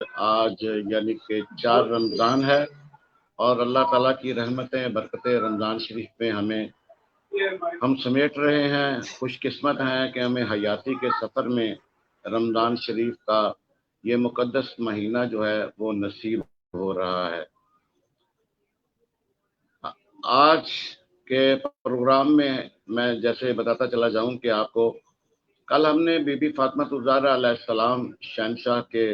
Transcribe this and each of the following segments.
آج یعنی کہ 4 رمضان ہے اور اللہ تعالیٰ کی رحمتیں برکتیں رمضان شریف میں ہم سمیٹ رہے ہیں۔ خوش قسمت ہیں کہ ہمیں حیاتی کے سفر میں رمضان شریف کا یہ مقدس مہینہ جو ہے وہ نصیب ہو رہا ہے۔ آج کے پروگرام میں جیسے بتاتا چلا جاؤں کہ آپ کو کل ہم نے بی بی فاطمہ الزہرا علیہ السلام شہنشاہ کے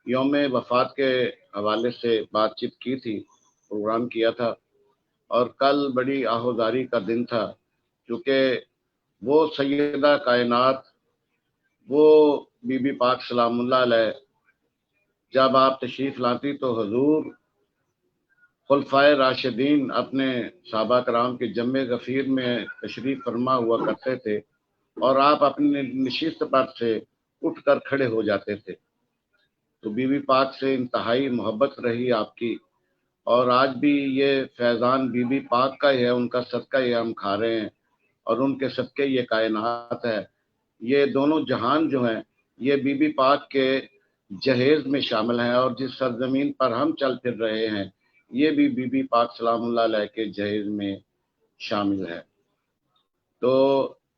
یوم وفات کے حوالے سے بات چیت کی تھی، پروگرام کیا تھا، اور کل بڑی آہوازاری کا دن تھا کیونکہ وہ سیدہ کائنات، وہ بی بی پاک سلام اللہ علیہ جب آپ تشریف لاتی تو حضور خلفائے راشدین اپنے صحابہ کرام کے جمع غفیر میں تشریف فرما ہوا کرتے تھے اور آپ اپنے نشست پر سے اٹھ کر کھڑے ہو جاتے تھے۔ تو بی بی پاک سے انتہائی محبت رہی آپ کی، اور آج بھی یہ فیضان بی بی پاک کا ہی ہے، ان کا صدقہ یہ ہم کھا رہے ہیں، اور ان کے صدقے یہ کائنات ہے۔ یہ دونوں جہان جو ہیں یہ بی بی پاک کے جہیز میں شامل ہیں، اور جس سرزمین پر ہم چل پھر رہے ہیں یہ بھی بی بی پاک سلام اللہ علیہ کے جہیز میں شامل ہے۔ تو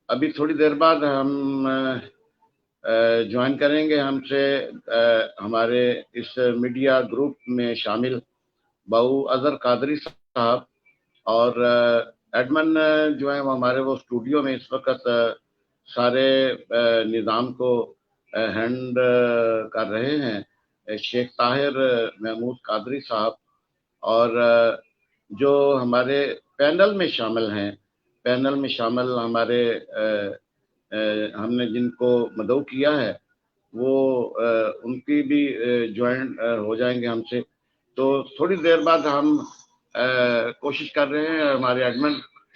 ابھی تھوڑی دیر بعد ہم جوائن کریں گے ہم سے ہمارے اس میڈیا گروپ میں شامل باؤ اظہر قادری صاحب، اور ایڈمن جو ہیں وہ ہمارے وہ اسٹوڈیو میں اس وقت سارے نظام کو ہینڈ کر رہے ہیں شیخ طاہر محمود قادری صاحب، اور جو ہمارے پینل میں شامل ہیں، پینل میں شامل ہمارے ہم نے جن کو مدعو کیا ہے وہ ان کی بھی جوائن ہو جائیں گے ہم سے۔ تو تھوڑی دیر بعد ہم کوشش کر رہے ہیں ہمارے ایڈمن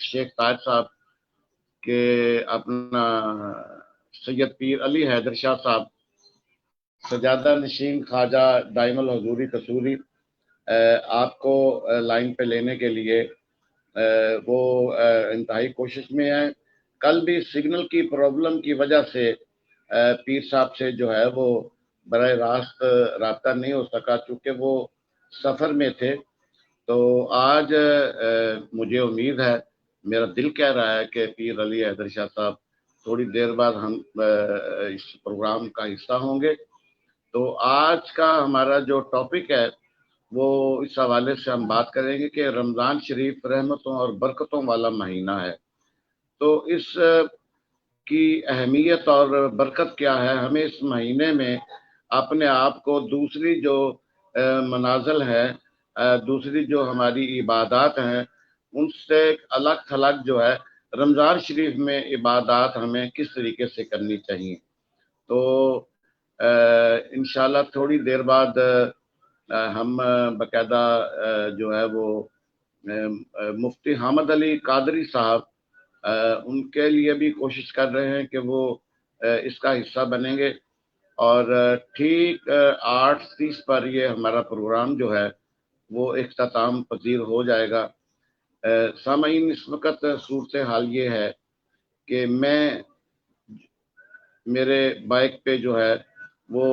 شیخ طاہر صاحب کہ اپنا سید پیر علی حیدر شاہ صاحب سجادہ نشین خواجہ دائم الحضوری قصوری آپ کو لائن پہ لینے کے لیے وہ انتہائی کوشش میں ہے۔ کل بھی سگنل کی پرابلم کی وجہ سے پیر صاحب سے جو ہے وہ براہ راست رابطہ نہیں ہو سکا چونکہ وہ سفر میں تھے۔ تو آج مجھے امید ہے، میرا دل کہہ رہا ہے کہ پیر علی حیدر شاہ صاحب تھوڑی دیر بعد ہم اس پروگرام کا حصہ ہوں گے۔ تو آج کا ہمارا جو ٹاپک ہے وہ اس حوالے سے ہم بات کریں گے کہ رمضان شریف رحمتوں اور برکتوں والا مہینہ ہے، تو اس کی اہمیت اور برکت کیا ہے، ہمیں اس مہینے میں اپنے آپ کو دوسری جو منازل ہے، دوسری جو ہماری عبادات ہیں ان سے الگ تھلگ جو ہے رمضان شریف میں عبادات ہمیں کس طریقے سے کرنی چاہیے۔ تو انشاءاللہ تھوڑی دیر بعد ہم باقاعدہ جو ہے وہ مفتی حامد علی قادری صاحب ان کے لیے بھی کوشش کر رہے ہیں کہ وہ اس کا حصہ بنیں گے، اور ٹھیک 8:30 پر یہ ہمارا پروگرام جو ہے وہ اختتام پذیر ہو جائے گا۔ سامعین، اس وقت صورتحال یہ ہے کہ میرے بائک پہ جو ہے وہ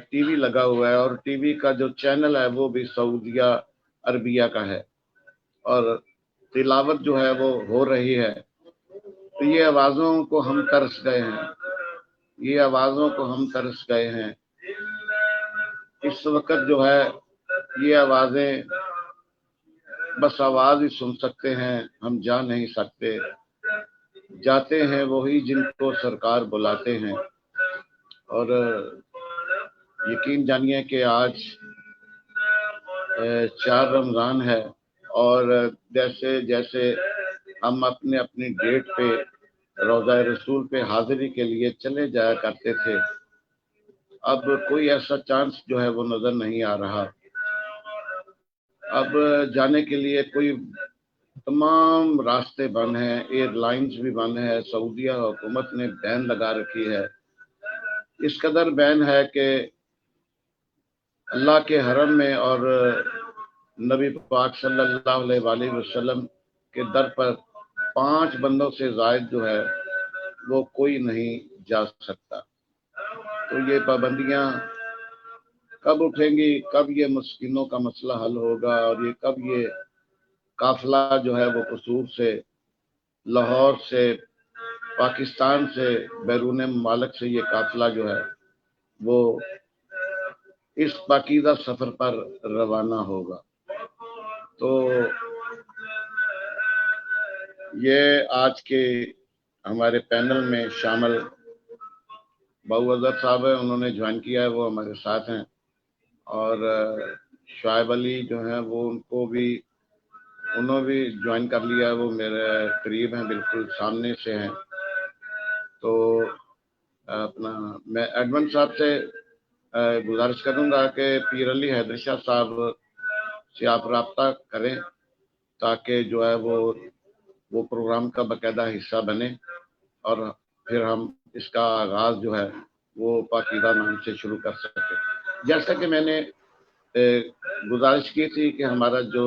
ٹی وی لگا ہوا ہے، اور ٹی وی کا جو چینل ہے وہ بھی سعودیہ عربیہ کا ہے، اور تلاوت جو ہے وہ ہو رہی ہے۔ تو یہ آوازوں کو ہم ترس گئے ہیں، یہ آوازوں کو ہم ترس گئے ہیں۔ اس وقت جو ہے یہ آوازیں بس آواز ہی سن سکتے ہیں، ہم جا نہیں سکتے، جاتے ہیں وہی جن کو سرکار بلاتے ہیں۔ اور یقین جانیے کہ آج 4 رمضان ہے، اور جیسے جیسے ہم اپنی ڈیٹ پہ روضہ رسول پہ حاضری کے لیے چلے جایا کرتے تھے، اب کوئی ایسا چانس جو ہے وہ نظر نہیں آ رہا۔ اب جانے کے لیے کوئی تمام راستے بند ہیں، ایئر لائنز بھی بند ہیں، سعودیہ حکومت نے بین لگا رکھی ہے۔ اس قدر بین ہے کہ اللہ کے حرم میں اور نبی پاک صلی اللہ علیہ وآلہ وسلم کے در پر 5 بندوں سے زائد جو ہے وہ کوئی نہیں جا سکتا۔ تو یہ پابندیاں कब उठेंगी, कब ये मस्किनों का मसला हल होगा और ये कब ये काफिला जो है वो कसूर से, लाहौर से, पाकिस्तान से, बैरून ममालिक से ये काफिला जो है वो इस पाकीज़ा सफर पर रवाना होगा। तो ये आज के हमारे पैनल में शामिल बाऊ अजहर साहब है, उन्होंने ज्वाइन किया है, वो हमारे साथ हैं। और शुआइब अली जो हैं वो उन्होंने भी ज्वाइन कर लिया है, वो मेरे करीब हैं, बिल्कुल सामने से हैं। तो अपना मैं एडमन साहब से गुजारिश करूंगा कि पीर अली हैदर शाह साहब से आप रब्ता करें ताकि जो है वो प्रोग्राम का बाकायदा हिस्सा बने और फिर हम इसका आगाज जो है वो पाकीज़ा नाम से शुरू कर सके। जैसा कि मैंने गुजारिश की थी कि हमारा जो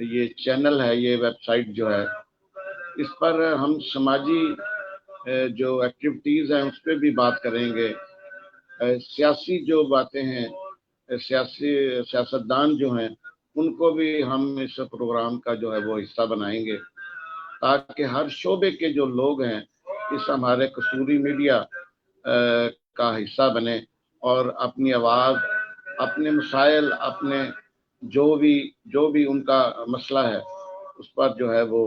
ये चैनल है, ये वेबसाइट जो है, इस पर हम समाजी जो एक्टिविटीज़ हैं उस पर भी बात करेंगे। सियासी जो बातें हैं, सियासतदान जो हैं उनको भी हम इस प्रोग्राम का जो है वो हिस्सा बनाएंगे ताकि हर शोबे के जो लोग हैं इस हमारे कसूरी मीडिया का हिस्सा बने और अपनी आवाज़, अपने मसाइल, अपने जो भी उनका मसला है उस पर जो है वो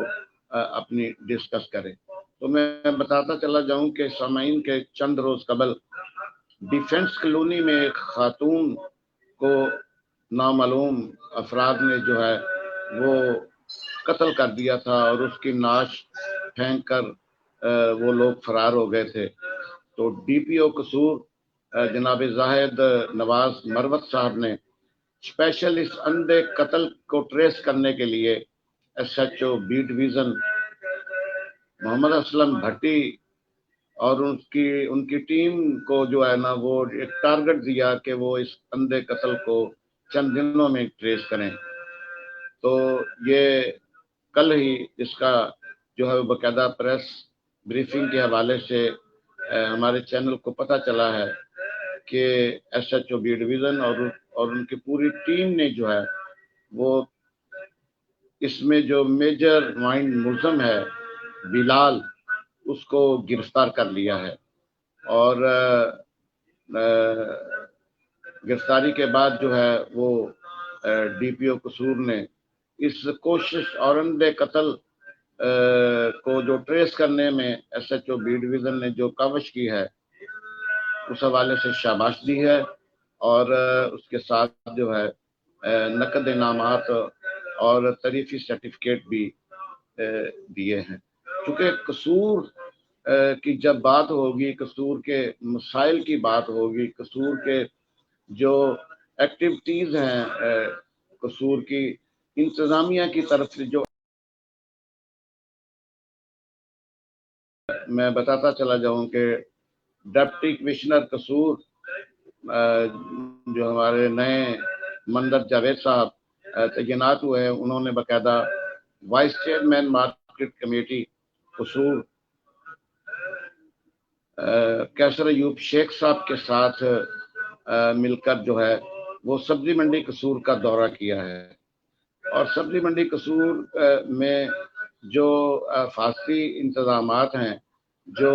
अपनी डिस्कस करें। तो मैं बताता चला जाऊं कि सामाईन के चंद रोज़ कबल डिफेंस कॉलोनी में एक खातून को नामालूम अफराद ने जो है वो कत्ल कर दिया था और उसकी नाश फेंक कर वो लोग फरार हो गए थे। तो DPO कसूर जनाब जाहिद नवाज मरवत साहब ने स्पेशल इस अंधे कत्ल को ट्रेस करने के लिए SHO B division Mohammad Aslam Bhatti और उनकी टीम को जो है ना वो एक टारगेट दिया कि वो इस अंधे कत्ल को चंद दिनों में ट्रेस करें। तो ये कल ही इसका जो है बाकायदा प्रेस ब्रीफिंग के हवाले से हमारे चैनल को पता चला है कि SHO B डिवीज़न और उनकी पूरी टीम ने जो है वो इसमें जो मेजर माइंड मुलज़म है बिलाल, उसको गिरफ्तार कर लिया है। और गिरफ्तारी के बाद जो है वो DPO कसूर ने इस कोशिश और अंधे कत्ल को जो ट्रेस करने में SHO B डिवीज़न ने जो काविश की है उस हवाले से शाबाश दी है और उसके साथ जो है नकद इनामात और तरीफी सर्टिफिकेट भी दिए हैं। क्योंकि कसूर की जब बात होगी, कसूर के मसाइल की बात होगी, कसूर के जो एक्टिविटीज़ हैं कसूर की इंतज़ामिया की तरफ से जो मैं बताता चला जाऊं कि डिप्टी कमिश्नर कसूर जो हमारे नए मंदर जावेद साहब तैनात हुए हैं, उन्होंने बाकायदा वाइस चेयरमैन मार्केट कमेटी कसूर कैसर अयूब शेख साहब के साथ मिलकर जो है वो सब्जी मंडी कसूर का दौरा किया है। और सब्जी मंडी कसूर में जो फासी इंतज़ामात हैं, जो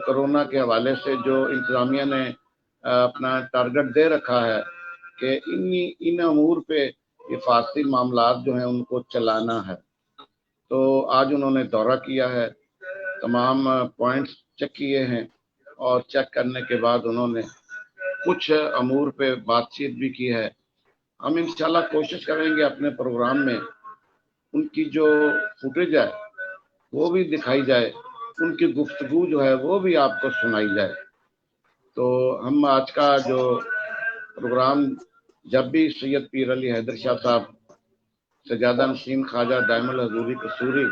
कोरोना के हवाले से जो इंतज़ामिया ने अपना टारगेट दे रखा है कि इन अमूर पे हिफाजती मामलात जो हैं उनको चलाना है। तो आज उन्होंने दौरा किया है, तमाम पॉइंट्स चेक किए हैं और चेक करने के बाद उन्होंने कुछ अमूर पे बातचीत भी की है। हम इंशाल्लाह कोशिश करेंगे अपने प्रोग्राम में उनकी जो फुटेज है वो भी दिखाई जाए, उनकी गुफ्तगू जो है वो भी आपको सुनाई जाए। तो हम आज का जो प्रोग्राम, जब भी सैयद पीर अली हैदर शाह साहब सजादा नशीन ख्वाजा दाइमुल हजूरी कसूरी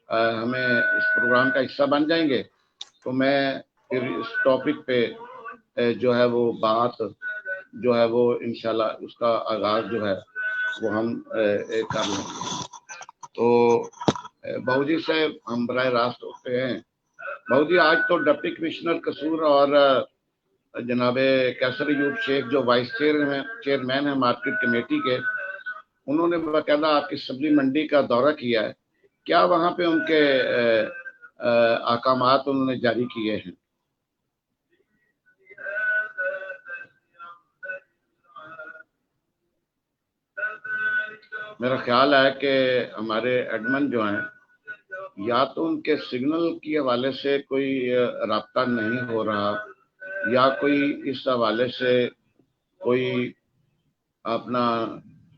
हमें इस प्रोग्राम का हिस्सा बन जाएंगे तो मैं फिर इस टॉपिक पे जो है वो बात जो है वो इंशाल्लाह उसका आगाज जो है वो हम कर लेंगे। तो बाबू जी से हम बराह रास्त होते हैं। बाबू जी, आज तो डिप्टी कमिश्नर कसूर और जनाब कैसर अयूब शेख जो वाइस चेयरमैन है मार्केट कमेटी के, उन्होंने बाकायदा आपकी सब्जी मंडी का दौरा किया है। क्या वहाँ पे उनके अहकामात उन्होंने जारी किए हैं? मेरा ख्याल है कि हमारे एडमन जो हैं, या तो उनके सिग्नल के हवाले से कोई राब्ता नहीं हो रहा, या कोई इस हवाले से कोई अपना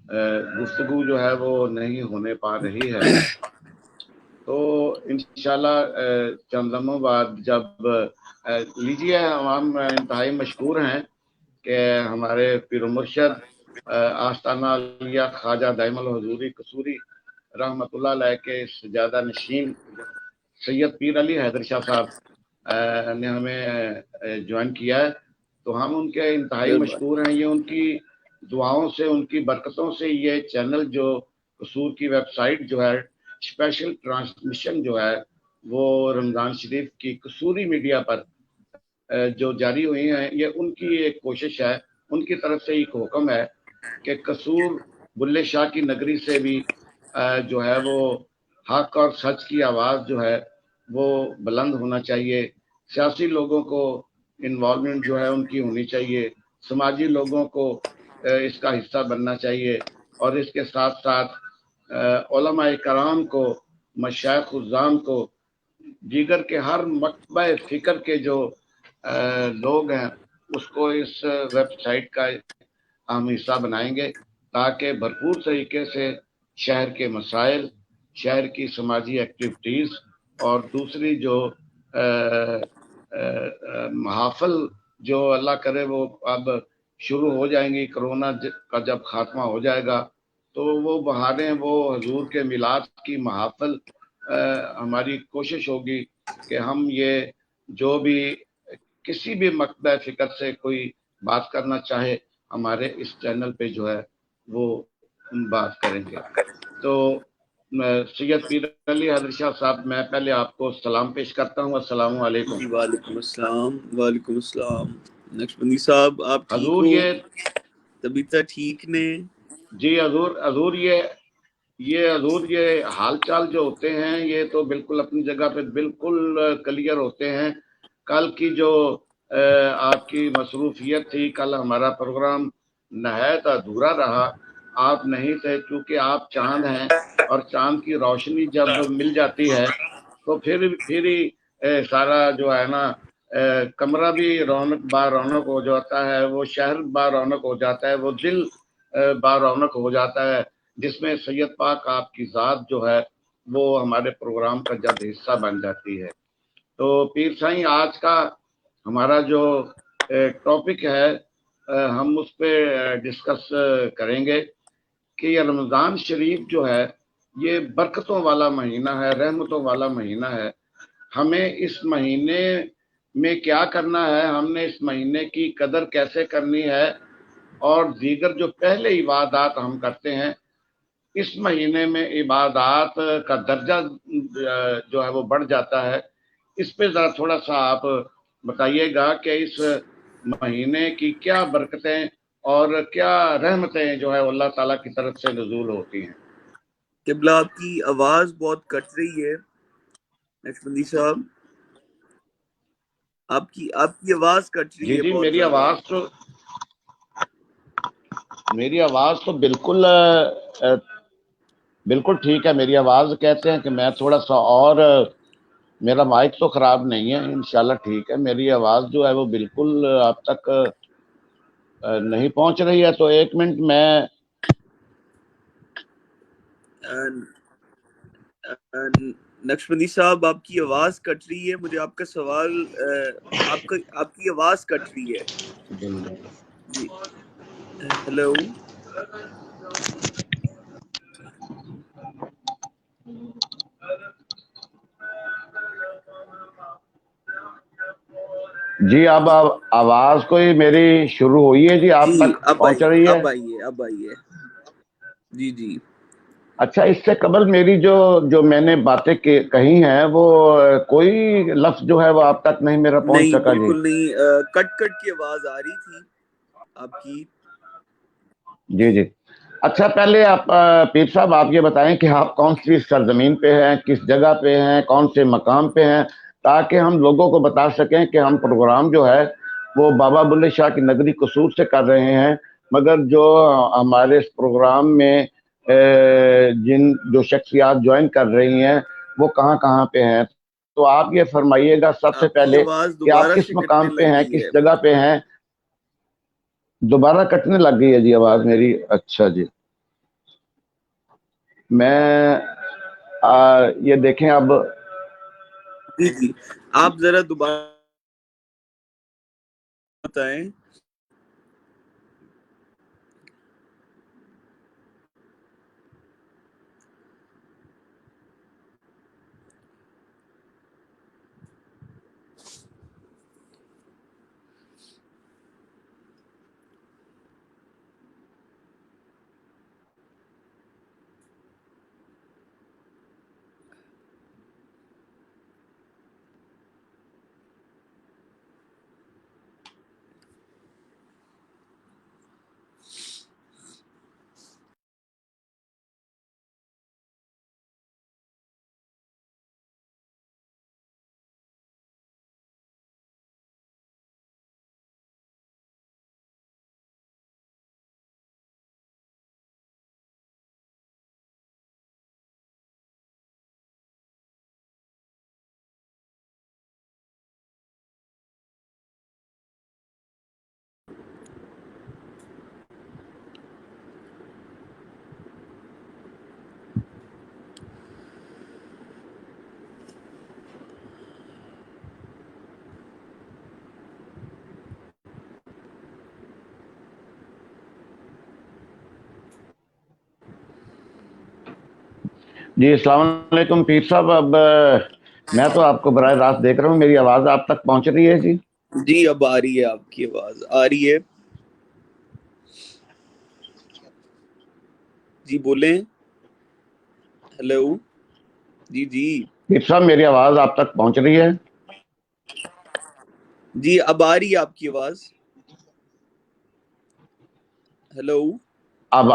गुफ्तगू जो है वो नहीं होने पा रही है। तो इंशाल्लाह चंद लम्हों बाद जब लीजिए, हम इंतहाई मशकूर हैं कि हमारे पीर मुर्शद आस्ताना अलिया ख्वाजा दाइमुल हुजूरी कसूरी रहमतुल्लाह अलैह के सजादा नशीन सैयद पीर अली हैदर शाह साहब ने हमें ज्वाइन किया है। तो हम उनके इंतहाई मशकूर हैं। ये उनकी दुआओं से, उनकी बरकतों से ये चैनल जो कसूर की वेबसाइट जो है, स्पेशल ट्रांसमिशन जो है वो रमज़ान शरीफ की कसूरी मीडिया पर जो जारी हुई हैं, ये उनकी एक कोशिश है, उनकी तरफ से एक हुक्म है कि कसूर बुल्ले शाह की नगरी से भी जो है वो हक और सच की आवाज़ जो है वो बुलंद होना चाहिए। सियासी लोगों को इन्वॉल्वमेंट जो है उनकी होनी चाहिए, समाजी लोगों को इसका हिस्सा बनना चाहिए, और इसके साथ साथ उलमाए कराम को, मशाइख उज़्ज़ाम को, दीगर के हर मकतबा फ़िक्र के जो लोग हैं उसको इस वेबसाइट का हम हिस्सा बनाएंगे, ताकि भरपूर तरीके से शहर के मसाइल, शहर की समाजी एक्टिविटीज़ और दूसरी जो महाफिल जो अल्लाह करे वो अब शुरू हो जाएंगी, कोरोना का जब खात्मा हो जाएगा तो वो बहाने वो हजूर के मिलाद की महाफिल हमारी कोशिश होगी कि हम ये जो भी किसी भी मकतबा फ़िक्र से कोई बात करना चाहे, हमारे इस चैनल पे जो है वो बात करेंगे। तो सैयद पीर अली हैदर शाह साहब, मैं पहले आपको सलाम पेश करता हूँ। अस्सलाम वालेकुम। वालेकुम अस्सलाम। वालेकुम अस्सलाम। नक्शबंदी साहब, आप ठीक हजूर हो? ये तबीयत ठीक ने? जी हजूर ये हजूर ये हाल चाल जो होते हैं ये तो बिल्कुल अपनी जगह पे बिल्कुल क्लियर होते हैं। कल की जो आपकी मसरूफियत थी, कल हमारा प्रोग्राम नहायत अधूरा रहा, आप नहीं थे, क्योंकि आप चांद हैं और चांद की रोशनी जब मिल जाती है तो फिर ही सारा जो है ना कमरा भी रौनक हो जाता है, वो शहर रौनक हो जाता है, वो दिल रौनक हो जाता है, जिसमें सैयद पाक आपकी ज़ात जो है वो हमारे प्रोग्राम का जब हिस्सा बन जाती है। तो पीर साईं, आज का हमारा जो टॉपिक है हम उस पर डिस्कस करेंगे कि ये रमज़ान शरीफ जो है ये बरकतों वाला महीना है, रहमतों वाला महीना है। हमें इस महीने में क्या करना है, हमने इस महीने की कदर कैसे करनी है, और दीगर जो पहले इबादत हम करते हैं, इस महीने में इबादत का दर्जा जो है वो बढ़ जाता है। इस पे ज़रा थोड़ा सा आप बताइएगा कि इस महीने की क्या बरकतें और क्या रहमतें जो है अल्लाह ताला की तरफ से नज़ूल होती हैं। किबला, आपकी आवाज बहुत कट रही है नक्शबंदी साहब, आपकी आवाज कट रही है। जी बहुत मेरी आवाज तो बिल्कुल ठीक है। मेरी आवाज कहते हैं कि मैं थोड़ा सा, और मेरा माइक तो खराब नहीं है, इंशाल्लाह ठीक है। मेरी आवाज जो है वो बिल्कुल आप तक नहीं पहुंच रही है, तो एक मिनट मैं नक्शबंदी साहब, आपकी आवाज कट रही है। मुझे आपका सवाल आपकी आवाज कट रही है जी। हेलो जी, अब आवाज कोई मेरी शुरू हुई है जी, आप तक पहुंच रही है? अब आइए जी जी। अच्छा, इससे कबल मेरी जो मैंने बातें कही हैं वो कोई लफ्ज जो है वो आप तक नहीं मेरा पहुंच नहीं, सका जी? बिल्कुल नहीं, कट कट की आवाज आ रही थी आपकी। जी जी। अच्छा, पहले आप पीर साहब आप ये बताएं कि आप कौन सी सरजमीन पे हैं, किस जगह पे हैं, कौन से मकाम पे हैं, ताकि हम लोगों को बता सकें कि हम प्रोग्राम जो है वो बाबा बुल्ले शाह की नगरी कसूर से कर रहे हैं, मगर जो हमारे इस प्रोग्राम में जिन जो शख्सियात ज्वाइन कर रही हैं वो कहाँ कहाँ पे हैं। तो आप ये फरमाइएगा सबसे आपकी पहले आवाज कि आप दोबारा किस से मकाम कटने पे लग हैं, गई किस है। जगह पे हैं। दोबारा कटने लग गई है जी आवाज मेरी। अच्छा जी, मैं ये देखें अब। जी जी, आप जरा दोबारा बताएं। जी, अस्सलाम वालेकुम पीर साहब। अब मैं तो आपको बराह रास्त देख रहा हूँ, मेरी आवाज आप तक पहुंच रही है जी? जी, अब आ रही है, आपकी आवाज आ रही है। जी बोलें। हेलो। जी जी। पीर साहब, मेरी आवाज आप तक पहुंच रही है? जी, अब आ रही है आपकी आवाज। हेलो। अब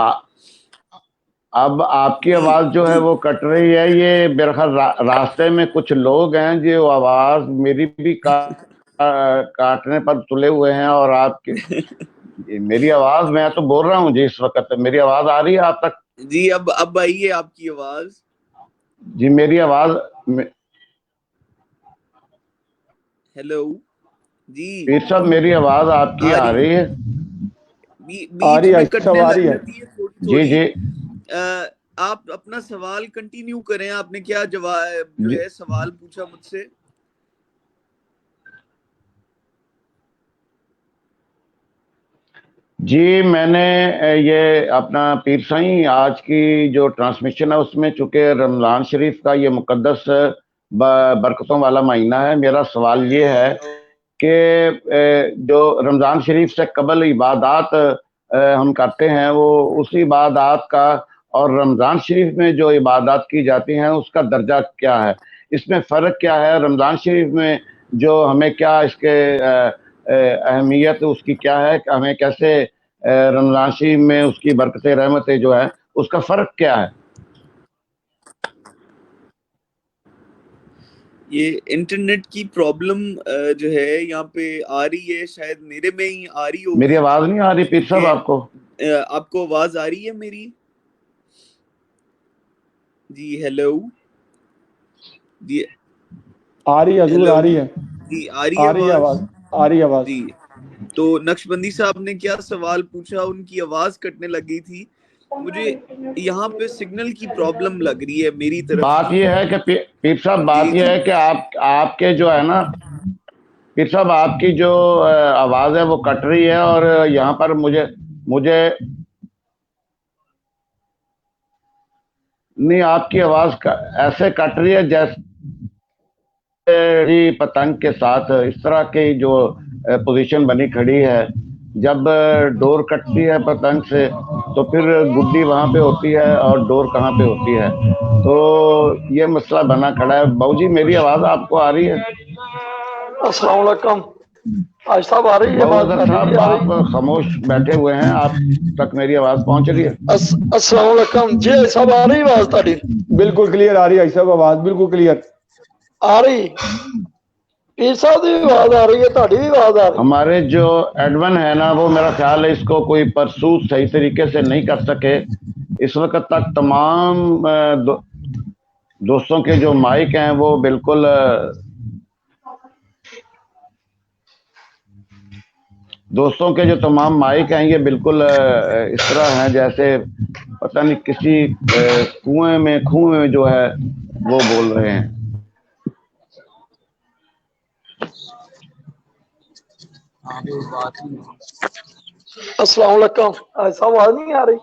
अब आपकी जी आवाज जो है जी। वो कट रही है। ये मेरे ख्याल रास्ते में कुछ लोग हैं जो आवाज मेरी भी काटने पर तुले हुए हैं, और आपकी मेरी आवाज, मैं तो बोल रहा हूँ जी इस वक्त, मेरी आवाज आ रही है आप तक? जी, अब आई है आपकी आवाज। जी, मेरी आवाज हेलो। जी। पीर साहब, मेरी आवाज आपकी आ आ रही रही है? आ बीच रही है, में सब कटने आ लग रही है। जाती है थोड़ी जी थोड़ी। जी आप अपना सवाल कंटिन्यू करें, आपने क्या जवाब जो जी है सवाल पूछा मुझसे। जी, मैंने ये अपना पीर साईं आज की जो ट्रांसमिशन है उसमें, चूंकि रमज़ान शरीफ का ये मुकद्दस बरकतों वाला महीना है, मेरा सवाल ये है कि जो रमज़ान शरीफ से कबल इबादत हम करते हैं, वो उस इबादत का और रमज़ान शरीफ में जो इबादत की जाती हैं उसका दर्जा क्या है, इसमें फ़र्क क्या है? रमज़ान शरीफ में जो हमें क्या इसके अहमियत उसकी क्या है, कि हमें कैसे रमज़ान शरीफ में उसकी बरकतें रहमतें जो है उसका फ़र्क क्या है? ये इंटरनेट की प्रॉब्लम जो है यहाँ पे आ रही है, शायद मेरे में ही आ रही मेरी होगी, आवाज़ नहीं आ रही पीर साहब क्योंकि आपको? आपको आवाज आ रही है मेरी? जी हेलो। जी आ रही है हजूर, हेलो। आ रही है। जी, आ रही है आ रही है आवाज। आवाज, आ रही है आवाज। जी, तो नक्शबंदी साहब ने क्या सवाल पूछा, उनकी आवाज कटने लग गई थी। मुझे यहाँ पे सिग्नल की प्रॉब्लम लग रही है मेरी तरफ बात की। यह है कि पीर साहब, जी बात यह जी। है कि आपके जो है ना पीर साहब, आपकी जो आवाज़ है वो कट रही है, और यहाँ पर मुझे मुझे नहीं, आपकी आवाज़ ऐसे कट रही है जैसे ही पतंग के साथ, इस तरह की जो पोजीशन बनी खड़ी है। جب ڈور کٹتی ہے پتنگ سے تو پھر گڈی وہاں پہ ہوتی ہے اور ڈور کہاں پہ ہوتی ہے، تو یہ مسئلہ بنا کھڑا ہے۔ باؤ جی میری آواز آپ کو آ رہی ہے؟ السلام علیکم آج صاحب، آ رہی ہے باؤ بات؟ اظہر صاحب آپ خاموش بیٹھے ہوئے ہیں، آپ تک میری آواز پہنچ رہی ہے؟ السلام علیکم جی صاحب، آ رہی آواز تاری؟ بالکل کلیئر آ رہی ہے صاحب، آواز بالکل کلیئر آ رہی؟ پیر صاحب کی آواز آ رہی ہے، تاری بھی آواز آ رہی؟ ہمارے جو ایڈمن ہے نا، وہ میرا خیال ہے اس کو کوئی پرسوت صحیح طریقے سے نہیں کر سکے اس وقت تک۔ تمام دوستوں کے جو مائک ہیں وہ بالکل دوستوں کے جو تمام مائک ہیں یہ بالکل اس طرح ہیں جیسے پتہ نہیں کسی کنویں میں جو ہے وہ بول رہے ہیں۔ السلام علیکم آج صاحب، آواز نہیں آ رہی؟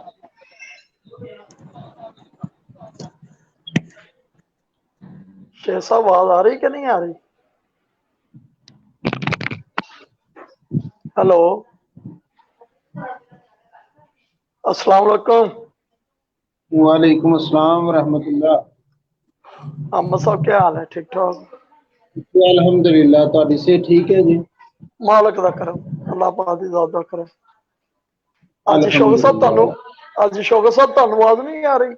شیخ صاحب آواز آ رہی کہ نہیں آ رہی؟ ہلو السلام علیکم۔ وعلیکم السلام ورحمۃ اللہ۔ احمد صاحب کیا حال ہے؟ ٹھیک ٹھاک؟ الحمدللہ، تہاڈی سے ٹھیک ہے جی؟ مالک دا کرم، اللہ پاک دی ذات دا کرم۔ آج شوق صاحب تانوں آواز نہیں آ رہی؟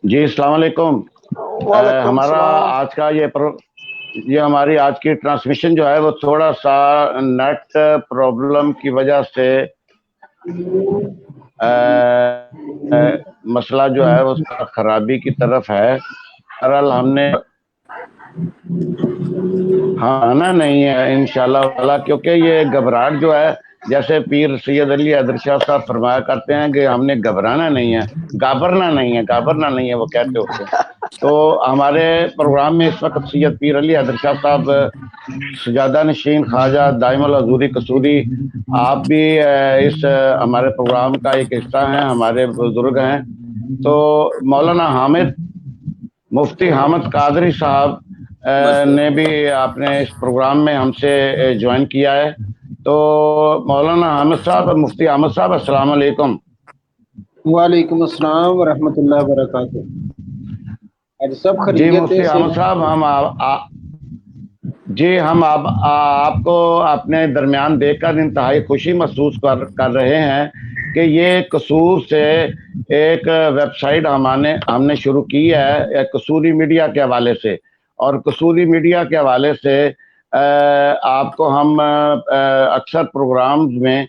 جی السلام علیکم۔ وعلیکم ہمارا السلام۔ آج کا یہ ہماری آج کی ٹرانسمیشن جو ہے وہ تھوڑا سا نیٹ پرابلم کی وجہ سے مسئلہ جو ہے وہ خرابی کی طرف ہے۔ بہرحال ہم نے آنا نہیں ہے انشاءاللہ تعالی، کیونکہ یہ گھبراہٹ جو ہے، جیسے پیر سید علی حیدر شاہ صاحب فرمایا کرتے ہیں کہ ہم نے گھبرانا نہیں ہے، گھبرنا نہیں ہے وہ کہتے ہوتے ہیں۔ تو ہمارے پروگرام میں اس وقت سید پیر علی حیدر شاہ صاحب سجادہ نشین خواجہ دائم الحضوری قصوری، آپ بھی اس ہمارے پروگرام کا ایک حصہ ہیں، ہمارے بزرگ ہیں۔ تو مولانا حامد مفتی حامد قادری صاحب نے بھی آپ نے اس پروگرام میں ہم سے جوائن کیا ہے۔ تو مولانا حامد صاحب، مفتی حامد صاحب، السلام علیکم۔ وعلیکم السلام ورحمۃ اللہ وبرکاتہ۔ آج سب جی خیریت مفتی سے؟ حامد صاحب، ہم آپ کو اپنے درمیان دیکھ کر انتہائی خوشی محسوس کر رہے ہیں کہ یہ قصور سے ایک ویب سائٹ ہم نے شروع کی ہے قصوری میڈیا کے حوالے سے، اور قصوری میڈیا کے حوالے سے آپ کو ہم اکثر پروگرامز میں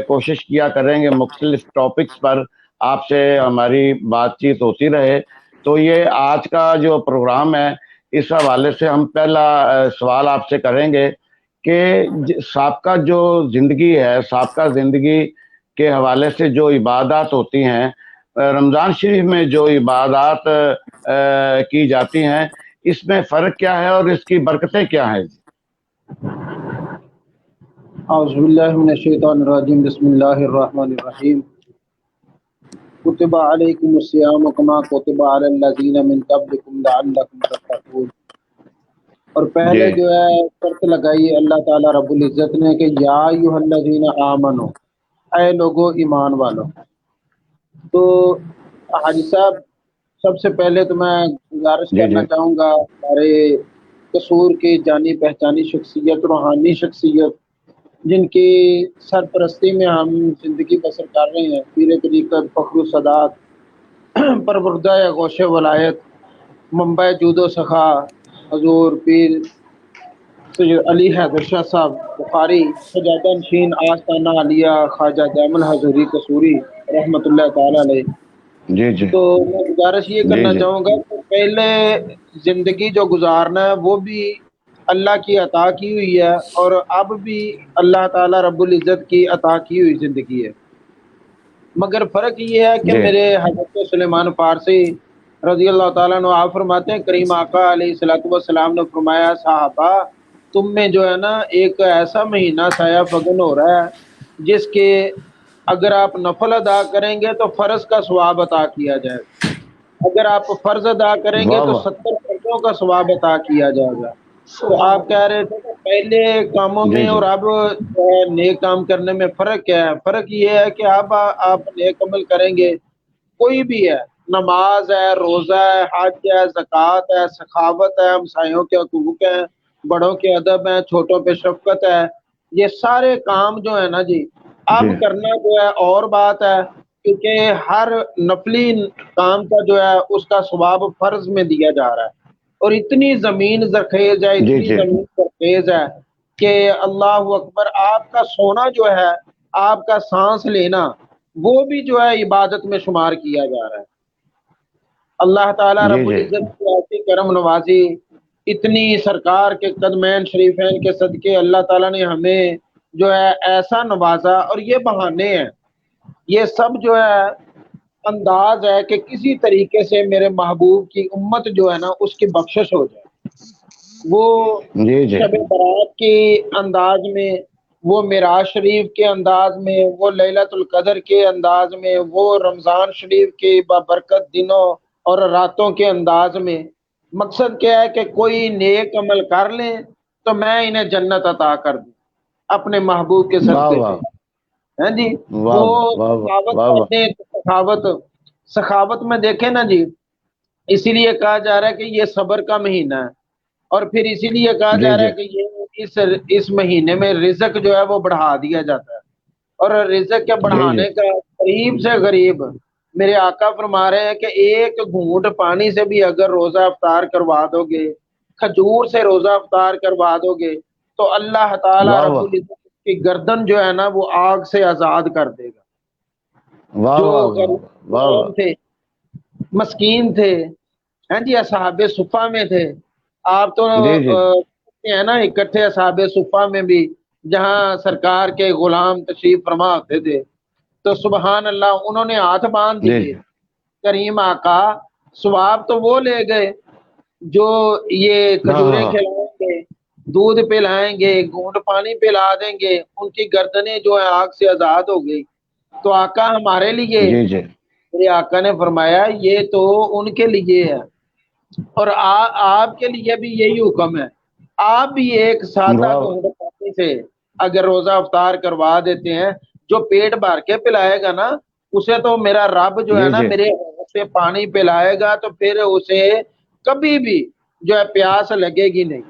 کوشش کیا کریں گے مختلف ٹاپکس پر آپ سے ہماری بات چیت ہوتی رہے۔ تو یہ آج کا جو پروگرام ہے اس حوالے سے ہم پہلا سوال آپ سے کریں گے کہ سابقہ جو زندگی ہے، سابقہ زندگی کے حوالے سے جو عبادات ہوتی ہیں، رمضان شریف میں جو عبادات کی جاتی ہیں، اس میں فرق کیا ہے اور اس کی برکتیں کیا ہیں؟ اعوذ باللہ من الشیطان الرجیم، بسم اللہ الرحمن الرحیم۔ کتب علیکم الصیام کما کتب علی الذین من قبلکم لعلکم تتقون۔ اور پہلے جو ہے شرط لگائی اللہ تعالیٰ رب العزت نے کہ یا ایھا الذین آمنو، اے لوگو ایمان والو۔ تو حاجی صاحب، سب سے پہلے تو میں گزارش کرنا چاہوں گا ہمارے قصور کی جانی پہچانی شخصیت، روحانی شخصیت، جن کی سرپرستی میں ہم زندگی بسر کر رہے ہیں، پیر طریقت، فخر السادات، پروردہ غوث ولایت، منبع جود و سخا، حضور پیر سید علی حیدر شاہ صاحب بخاری، سجادہ نشین آستانہ عالیہ خواجہ دائم الحضوری قصوری رحمۃ اللہ تعالی علیہ۔ تو میں گزارش یہ کرنا چاہوں گا کہ پہلے زندگی جو گزارنا ہے وہ بھی اللہ کی عطا کی ہوئی ہے، اور اب بھی اللہ تعالیٰ رب العزت کی عطا کی ہوئی زندگی ہے، مگر فرق یہ ہے کہ میرے حضرت سلیمان فارسی رضی اللہ تعالیٰ عنہ آپ فرماتے ہیں، کریم آقا علیہ الصلوۃ والسلام نے فرمایا، صحابہ تم میں جو ہے نا ایک ایسا مہینہ سایہ فگن ہو رہا ہے جس کے اگر آپ نفل ادا کریں گے تو فرض کا ثواب عطا کیا جائے گا، اگر آپ فرض ادا کریں گے تو 70% نیکیوں کا ثواب عطا کیا جائے گا۔ تو آپ کہہ رہے تھے کہ پہلے کاموں جی میں جی اور اب نیک کام کرنے میں فرق کیا ہے؟ فرق یہ ہے کہ اب آپ نیک عمل کریں گے، کوئی بھی ہے، نماز ہے، روزہ ہے، حج ہے، زکوٰۃ ہے، سخاوت ہے، ہمسایوں کے حقوق ہیں، بڑوں کے ادب ہیں، چھوٹوں پہ شفقت ہے، یہ سارے کام جو ہے نا جی اب جی کرنا جو ہے اور بات ہے، کیونکہ ہر نفلی کام کا جو ہے اس کا ثواب فرض میں دیا جا رہا ہے، اور اتنی زمین زرخیز ہے، جی اتنی جی زمین زرخیز ہے کہ اللہ اکبر، آپ کا سونا جو ہے، آپ کا سانس لینا، وہ بھی جو ہے عبادت میں شمار کیا جا رہا ہے۔ اللہ تعالیٰ جی رب جی العزت کی ایسی کرم نوازی، اتنی سرکار کے قدمین شریفین کے صدقے اللہ تعالیٰ نے ہمیں جو ہے ایسا نوازا، اور یہ بہانے ہیں، یہ سب جو ہے انداز ہے کہ کسی طریقے سے میرے محبوب کی امت جو ہے نا اس کی بخشش ہو جائے۔ وہ جی جی شب برات کے انداز میں، وہ معراج شریف کے انداز میں، وہ لیلۃ القدر کے انداز میں، وہ رمضان شریف کے بابرکت دنوں اور راتوں کے انداز میں۔ مقصد کیا ہے کہ کوئی نیک عمل کر لیں تو میں انہیں جنت عطا کر دوں اپنے محبوب کے واہ صدقے سے، واہ ہیں جی۔ واہ وہ واہ سخاوت واہ کر واہ دیں تو سخاوت میں دیکھیں نا جی، اسی لیے کہا جا رہا ہے کہ یہ صبر کا مہینہ ہے، اور پھر اسی لیے کہا جی جا رہا جی ہے کہ یہ اس مہینے میں رزق جو ہے وہ بڑھا دیا جاتا ہے، اور رزق کے جی جی بڑھانے کا غریب سے غریب، میرے آقا فرما رہے ہیں کہ ایک گھونٹ پانی سے بھی اگر روزہ افطار کروا دو گے، کھجور سے روزہ افطار کروا دو گے، تو اللہ تعالیٰ واہ رب واہ العزت کی گردن جو ہے نا وہ آگ سے آزاد کر دے گا۔ واہ جو واہ واہ واہ غریب تھے، مسکین تھے، ہیں جی، اصحاب صفہ میں تھے، آپ تو جی جی ہیں نا اکٹھے اصحاب صفہ میں بھی، جہاں سرکار کے غلام تشریف فرما ہوتے تھے، تو سبحان اللہ انہوں نے ہاتھ باندھ جی دیے، کریم آقا ثواب تو وہ لے گئے جو یہ ہاں کھجوریں ہاں کھلائیں گے، دودھ پلائیں گے، گھونٹ پانی پلا دیں گے، ان کی گردنیں جو ہے آگ سے آزاد ہو گئی۔ تو آقا ہمارے لیے، جی جی میرے آقا نے فرمایا یہ تو ان کے لیے ہے، اور آپ کے لیے بھی یہی حکم ہے، آپ بھی ایک سادہ واہ گھونٹ پانی سے اگر روزہ افطار کروا دیتے ہیں، جو پیٹ بھر کے پلائے گا نا اسے تو میرا رب جو ہے جی نا جی میرے ہاتھ سے پانی پلائے گا، تو پھر اسے کبھی بھی جو ہے پیاس لگے گی نہیں،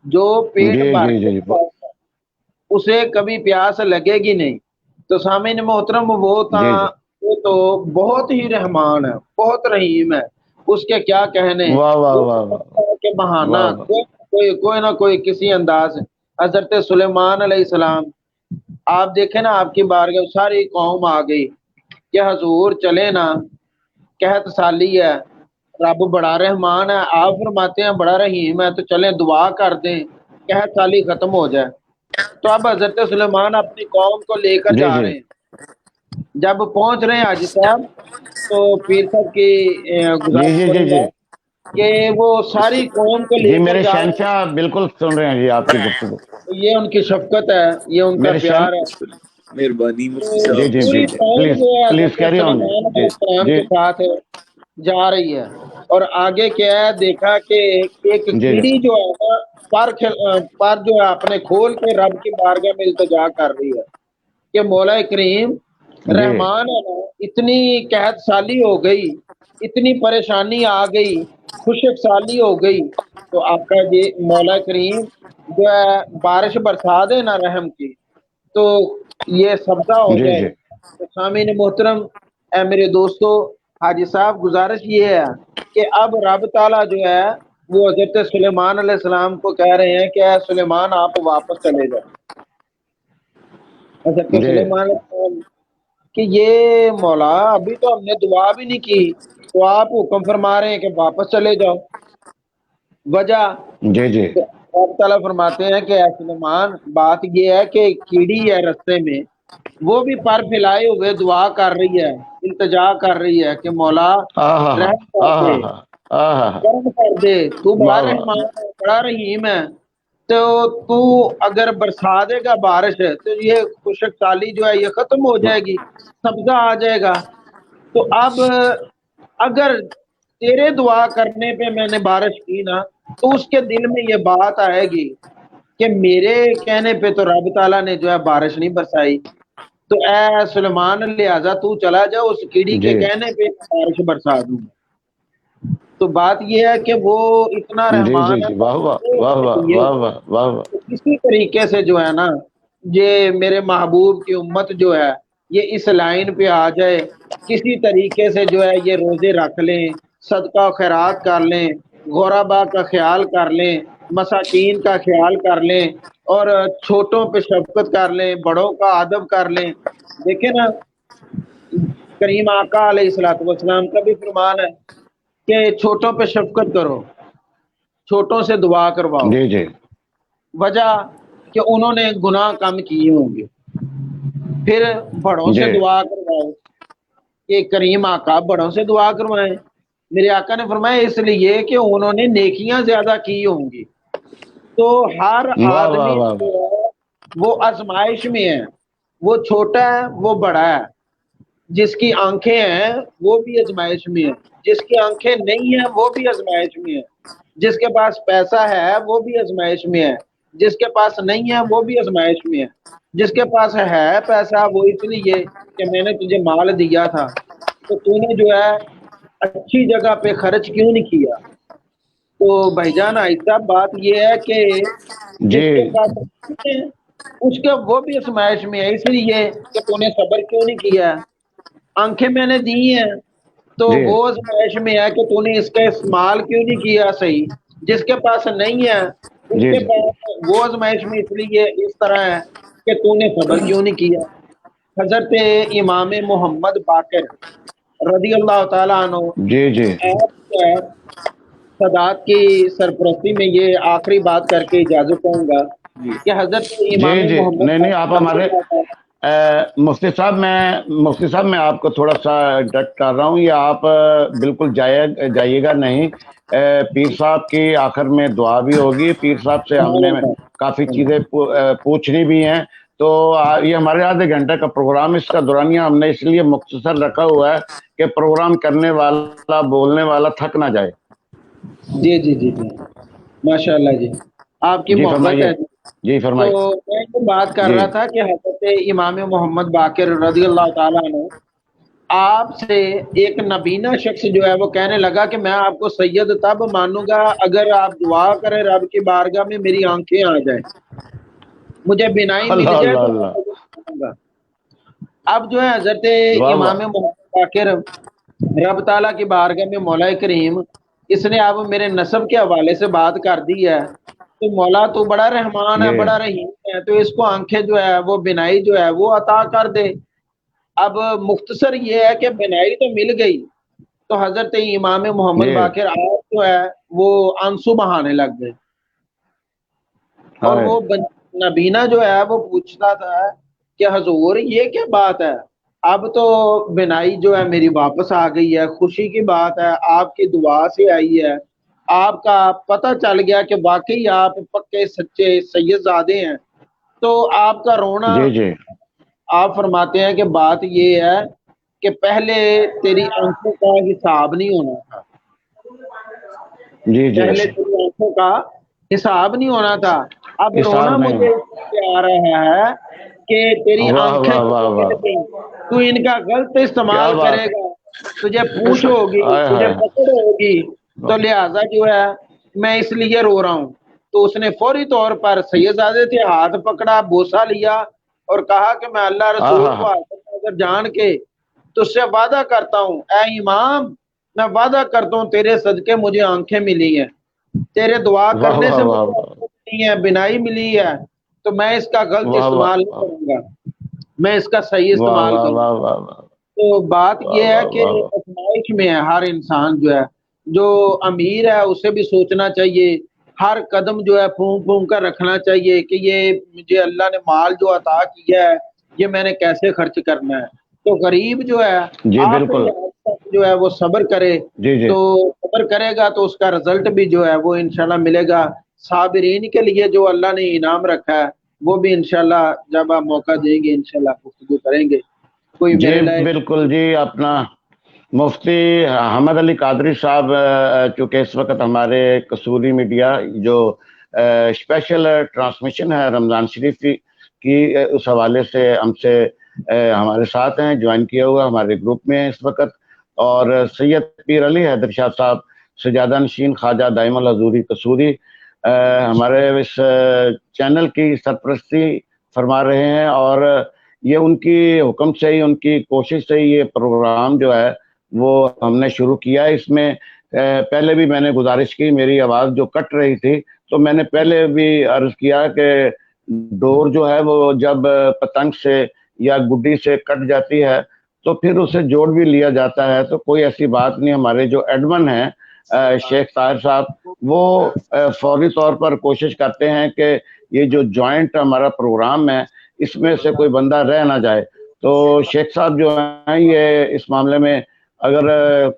جو پیٹ جی بھر جی کے جی پلائے گا اسے کبھی پیاس لگے گی نہیں۔ تو سامعین محترم، جی جی وہ تو بہت ہی رحمان ہے، بہت رحیم ہے، اس کے کیا کہنے، واہ واہ وہ واہ کے بہانہ واہ واہ کوئی نہ کوئی کسی انداز۔ حضرت سلیمان علیہ السلام، آپ دیکھیں نا آپ کی بارگاہ ساری قوم آ گئی کہ حضور چلے نا، قحط سالی ہے، رب بڑا رحمان ہے، آپ فرماتے ہیں بڑا رحیم ہے، تو چلیں دعا کر دیں قحط سالی ختم ہو جائے۔ تو اب حضرت سلیمان اپنی قوم کو لے کر جی جا جی رہے ہیں، جب پہنچ رہے ہیں حاجی صاحب، تو پیر صاحب کی جی گزارش جی جی کروں جی گا کہ وہ ساری قوم کو لے جی کر میرے جا رہے ہیں، شہنشاہ بالکل سن رہے ہیں جی آپ کی گفتگو، یہ ان کی شفقت ہے، یہ ان کا میرے پیار ہے۔ مہربانی مفتی تو جی صاحب۔ جی جی پوری جی قوم پلیز جو ہے پلیز حضرت کیری آن سلیمان جی علیہ السلام جی کے ساتھ جا رہی ہے، اور آگے کیا ہے دیکھا کہ ایک جی جی کیڑی جو ہے نا پر جو ہے اپنے کھول کے رب کی بارگاہ میں التجا کر رہی ہے کہ مولا کریم جی رحمان ہے نا، اتنی قحط سالی ہو گئی، اتنی پریشانی آ گئی، خشک سالی ہو گئی، تو آپ کا یہ مولا کریم جو ہے بارش برسا دے نا رحم کی، تو یہ سبزہ ہو جی جائے۔ جی تو سامعین محترم، اے میرے دوستو، حاجی صاحب گزارش یہ ہے کہ اب رب تعالیٰ جو ہے وہ حضرت سلیمان علیہ السلام کو کہہ رہے ہیں کہ اے سلیمان آپ واپس چلے جائیں۔ حضرت جی سلیمان علیہ السلام کہ یہ مولا ابھی تو ہم نے دعا بھی نہیں کی، تو آپ حکم فرما رہے ہیں کہ واپس چلے جاؤ، وجہ؟ جی جی تو اللہ تعالیٰ فرماتے ہیں کہ اے سلیمان بات یہ ہے کہ کیڑی ہے رستے میں، وہ بھی پر پھیلائے ہوئے دعا کر رہی ہے، التجا کر رہی ہے کہ مولا ہاں ہاں ہاں رحم کر ہاں دے، ہاں ہاں ہاں ہاں کرم کر دے، تو بڑا واہ واہ رحمان ہے، بڑا رحیم ہے، تو تو اگر برسا دے گا بارش تو یہ خشک سالی جو ہے یہ ختم ہو جائے گی، سبزہ آ جائے گا۔ تو اب اگر تیرے دعا کرنے پہ میں نے بارش کی نا تو اس کے دل میں یہ بات آئے گی کہ میرے کہنے پہ تو رب تعالیٰ نے جو ہے بارش نہیں برسائی، تو اے سلیمان لہٰذا تو چلا جا، اس کیڑی کے جی کہنے پہ بارش برسا دوں گا۔ تو بات یہ ہے کہ وہ اتنا جی جی رحمان ہے، جی، واہ واہ واہ واہ واہ واہ واہ واہ۔ اسی طریقے سے جو ہے نا یہ میرے محبوب کی امت جو ہے یہ اس لائن پہ آ جائے، کسی طریقے سے جو ہے یہ روزے رکھ لیں، صدقہ و خیرات کر لیں، غربا کا خیال کر لیں، مساکین کا خیال کر لیں، اور چھوٹوں پہ شفقت کر لیں، بڑوں کا ادب کر لیں۔ دیکھیں نا کریم آقا علیہ الصلوۃ والسلام کا بھی فرمان ہے کہ چھوٹوں پہ شفقت کرو، چھوٹوں سے دعا کرواؤ، جی جی وجہ کہ انہوں نے گناہ کم کیے ہوں گے۔ پھر بڑوں سے جی دعا کرواؤ، کہ کریم آقا بڑوں سے دعا کروائیں، میرے آقا نے فرمایا اس لیے کہ انہوں نے نیکیاں زیادہ کی ہوں گی۔ تو ہر واہ واہ آدمی واہ جو واہ۔ ہے وہ آزمائش میں ہے، وہ چھوٹا ہے وہ بڑا ہے، جس کی آنکھیں ہیں وہ بھی آزمائش میں ہے، جس کی آنکھیں نہیں ہیں وہ بھی آزمائش میں ہے، جس کے پاس پیسہ ہے وہ بھی آزمائش میں ہے، جس کے پاس نہیں ہے وہ بھی آزمائش میں ہے۔ جس کے پاس ہے پیسہ وہ اس لیے کہ میں نے تجھے مال دیا تھا تو تو نے جو ہے اچھی جگہ پہ خرچ کیوں نہیں کیا۔ تو بھائی جان ایسا بات یہ ہے کہ جی جس کے پاس نہیں ہے اس کے وہ بھی آزمائش میں ہے، اس لیے کہ تو نے صبر کیوں نہیں کیا۔ آنکھیں میں نے دی ہیں تو جی وہ آزمائش میں ہے کہ تو نے اس کا استعمال کیوں نہیں کیا صحیح۔ جس کے پاس نہیں ہے اس جی کے جی پاس وہ آزمائش میں اس لیے اس طرح ہے کہ تو نے صبر کیوں نہیں کیا۔ حضرت امام محمد باقر رضی اللہ تعالیٰ عنہ، جی جی آپ جو ہے سادات کی سرپرستی میں یہ آخری بات کر کے اجازت چاہوں گا جی کہ حضرت جی امام جی، محمد نہیں نہیں، آپ باقر رضی ہمارے اللہ تعالیٰ مفتی صاحب میں آپ کو تھوڑا سا انٹرپٹ کر رہا ہوں، یہ آپ بالکل جائیے گا نہیں۔ پیر صاحب کی آخر میں دعا بھی ہوگی، پیر صاحب سے ہم نے کافی چیزیں پوچھنی بھی ہیں، تو یہ ہمارے آدھے گھنٹے کا پروگرام، اس کا دورانیہ ہم نے اس لیے مختصر رکھا ہوا ہے کہ پروگرام کرنے والا بولنے والا تھک نہ جائے۔ جی جی جی جی ماشاء اللہ جی، آپ کی جی محبت فرمائیے، ہے۔ جی تو فرمائیے۔ میں یہ بات کر جی رہا تھا کہ حضرت امام محمد باقر رضی اللہ تعالیٰ عنہ آپ سے ایک نبینا شخص جو ہے وہ کہنے لگا کہ میں آپ کو سید تب مانوں گا اگر آپ دعا کریں رب کی بارگاہ میں میری آنکھیں آ جائیں، مجھے بینائی مل اللہ جائے اللہ تو میں اللہ، سید مانوں گا۔ اب جو ہے حضرت واہ امام واہ، محمد باقر رب تعالیٰ کی بارگاہ میں مولا کریم اس نے اب میرے نسب کے حوالے سے بات کر دی ہے، تو مولا تو بڑا رحمان ہے جی بڑا رحیم ہے، تو اس کو آنکھیں جو ہے وہ بینائی جو ہے وہ عطا کر دے۔ اب مختصر یہ ہے کہ بینائی تو مل گئی، تو حضرت امام محمد جی باقر آپ جو ہے وہ آنسو بہانے لگ گئے، اور ہائے، وہ نبینا جو ہے وہ پوچھتا تھا کہ حضور یہ کیا بات ہے، اب تو بینائی جو ہے میری واپس آ گئی ہے، خوشی کی بات ہے، آپ کی دعا سے آئی ہے، آپ کا پتہ چل گیا کہ واقعی آپ پکے سچے سید زادے ہیں۔ تو آپ کا رونا، جی جی آپ فرماتے ہیں کہ بات یہ ہے کہ پہلے تیری آنکھوں کا حساب نہیں ہونا تھا، جی جی، پہلے تیری آنکھوں کا حساب نہیں ہونا تھا، اب رونا حساب نہیں مجھے اس لیے آ رہا ہے کہ تیری ہو، واہ آنکھیں واہ واہ تجھے مل واہ، گئی، تو ان کا غلط کیا استعمال بات کرے ہے، گا، تجھے پوچھ ہوگی، ہائے تجھے ہائے، پکڑ ہوگی، تو لہٰذا جو ہے میں اس لیے رو رہا ہوں۔ تو اس نے فوری طور پر سیدزادے سے ہاتھ پکڑا، بوسہ لیا اور کہا کہ میں اللہ رسول کو ہاں حاضر جان کے تجھ سے وعدہ کرتا ہوں اے امام، میں وعدہ کرتا ہوں تیرے صدقے مجھے آنکھیں ملی ہیں، تیرے دعا واہ کرنے واہ سے واہ مجھے واہ، آنکھیں ملی ہیں، بینائی ملی ہے، تو میں اس کا غلط واہ واہ استعمال نہیں واہ کروں گا، میں اس کا صحیح واہ استعمال واہ کروں واہ گا۔ واہ واہ تو بات واہ یہ ہے واہ کہ واہ واہ، آزمائش میں ہے ہر انسان جو ہے، جو امیر ہے اسے بھی سوچنا چاہیے، ہر قدم جو ہے پھونک پھونک کر رکھنا چاہیے کہ یہ مجھے اللہ نے مال جو عطا کیا ہے یہ میں نے کیسے خرچ کرنا ہے۔ تو غریب جو ہے جی آخری بالکل، حد تک جو ہے وہ صبر کرے، جی جی تو صبر کرے گا تو اس کا رزلٹ بھی جو ہے وہ انشاءاللہ ملے گا۔ صابرین کے لیے جو اللہ نے انعام رکھا ہے وہ بھی انشاءاللہ جب آپ موقع دیں گے انشاءاللہ گفتگو کریں گے۔ کوئی جی میرے لائے بالکل، جی اپنا मुफ्ती अहमद अली कादरी साहब चूँकि इस वक्त हमारे कसूरी मीडिया जो स्पेशल ट्रांसमिशन है रमज़ान शरीफ की उस हवाले से हमसे हमारे साथ हैं, ज्वाइन किया हुआ हमारे ग्रुप में है इस वक्त। और सैयद पीर अली हैदर शाह साहब सजादा नशीन ख्वाजा दाइमुल हजूरी कसूरी हमारे इस चैनल की सरपरस्ती फरमा रहे हैं, और ये उनकी हुक्म से ही, उनकी कोशिश से ही ये प्रोग्राम जो है वो हमने शुरू किया है। इसमें पहले भी मैंने गुजारिश की, मेरी आवाज़ जो कट रही थी तो मैंने पहले भी अर्ज किया कि डोर जो है वो जब पतंग से या गुड्डी से कट जाती है तो फिर उसे जोड़ भी लिया जाता है, तो कोई ऐसी बात नहीं। हमारे जो एडमन हैं शेख ताहिर साहब, वो फौरी तौर पर कोशिश करते हैं कि ये जो जॉइंट हमारा प्रोग्राम है इसमें से कोई बंदा रह ना जाए। तो शेख साहब जो हैं ये इस मामले में अगर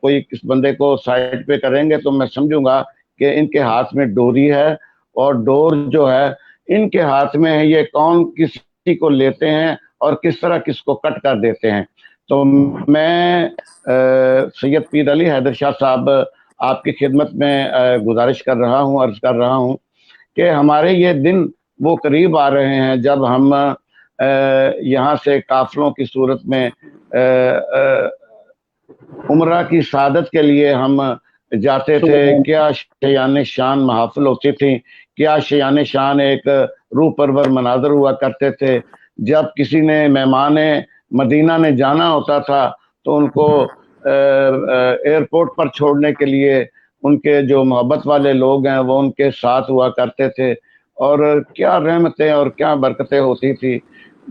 कोई इस बंदे को साइड पे करेंगे तो मैं समझूंगा कि इनके हाथ में डोरी है, और डोर जो है इनके हाथ में है, ये कौन किसी को लेते हैं और किस तरह किसको कट कर देते हैं। तो मैं सैयद पीर अली हैदर शाह साहब आपकी खिदमत में गुजारिश कर रहा हूँ, अर्ज कर रहा हूँ कि हमारे ये दिन वो करीब आ रहे हैं जब हम यहाँ से काफिलों की सूरत में उम्रा की सादत के लिए हम जाते थे। क्या शयान शान महफिल होती थी, क्या शयान शान एक रूह परवर मनाजर हुआ करते थे। जब किसी ने मेहमान मदीना ने जाना होता था तो उनको एयरपोर्ट पर छोड़ने के लिए उनके जो मोहब्बत वाले लोग हैं वो उनके साथ हुआ करते थे, और क्या रहमतें और क्या बरकतें होती थी।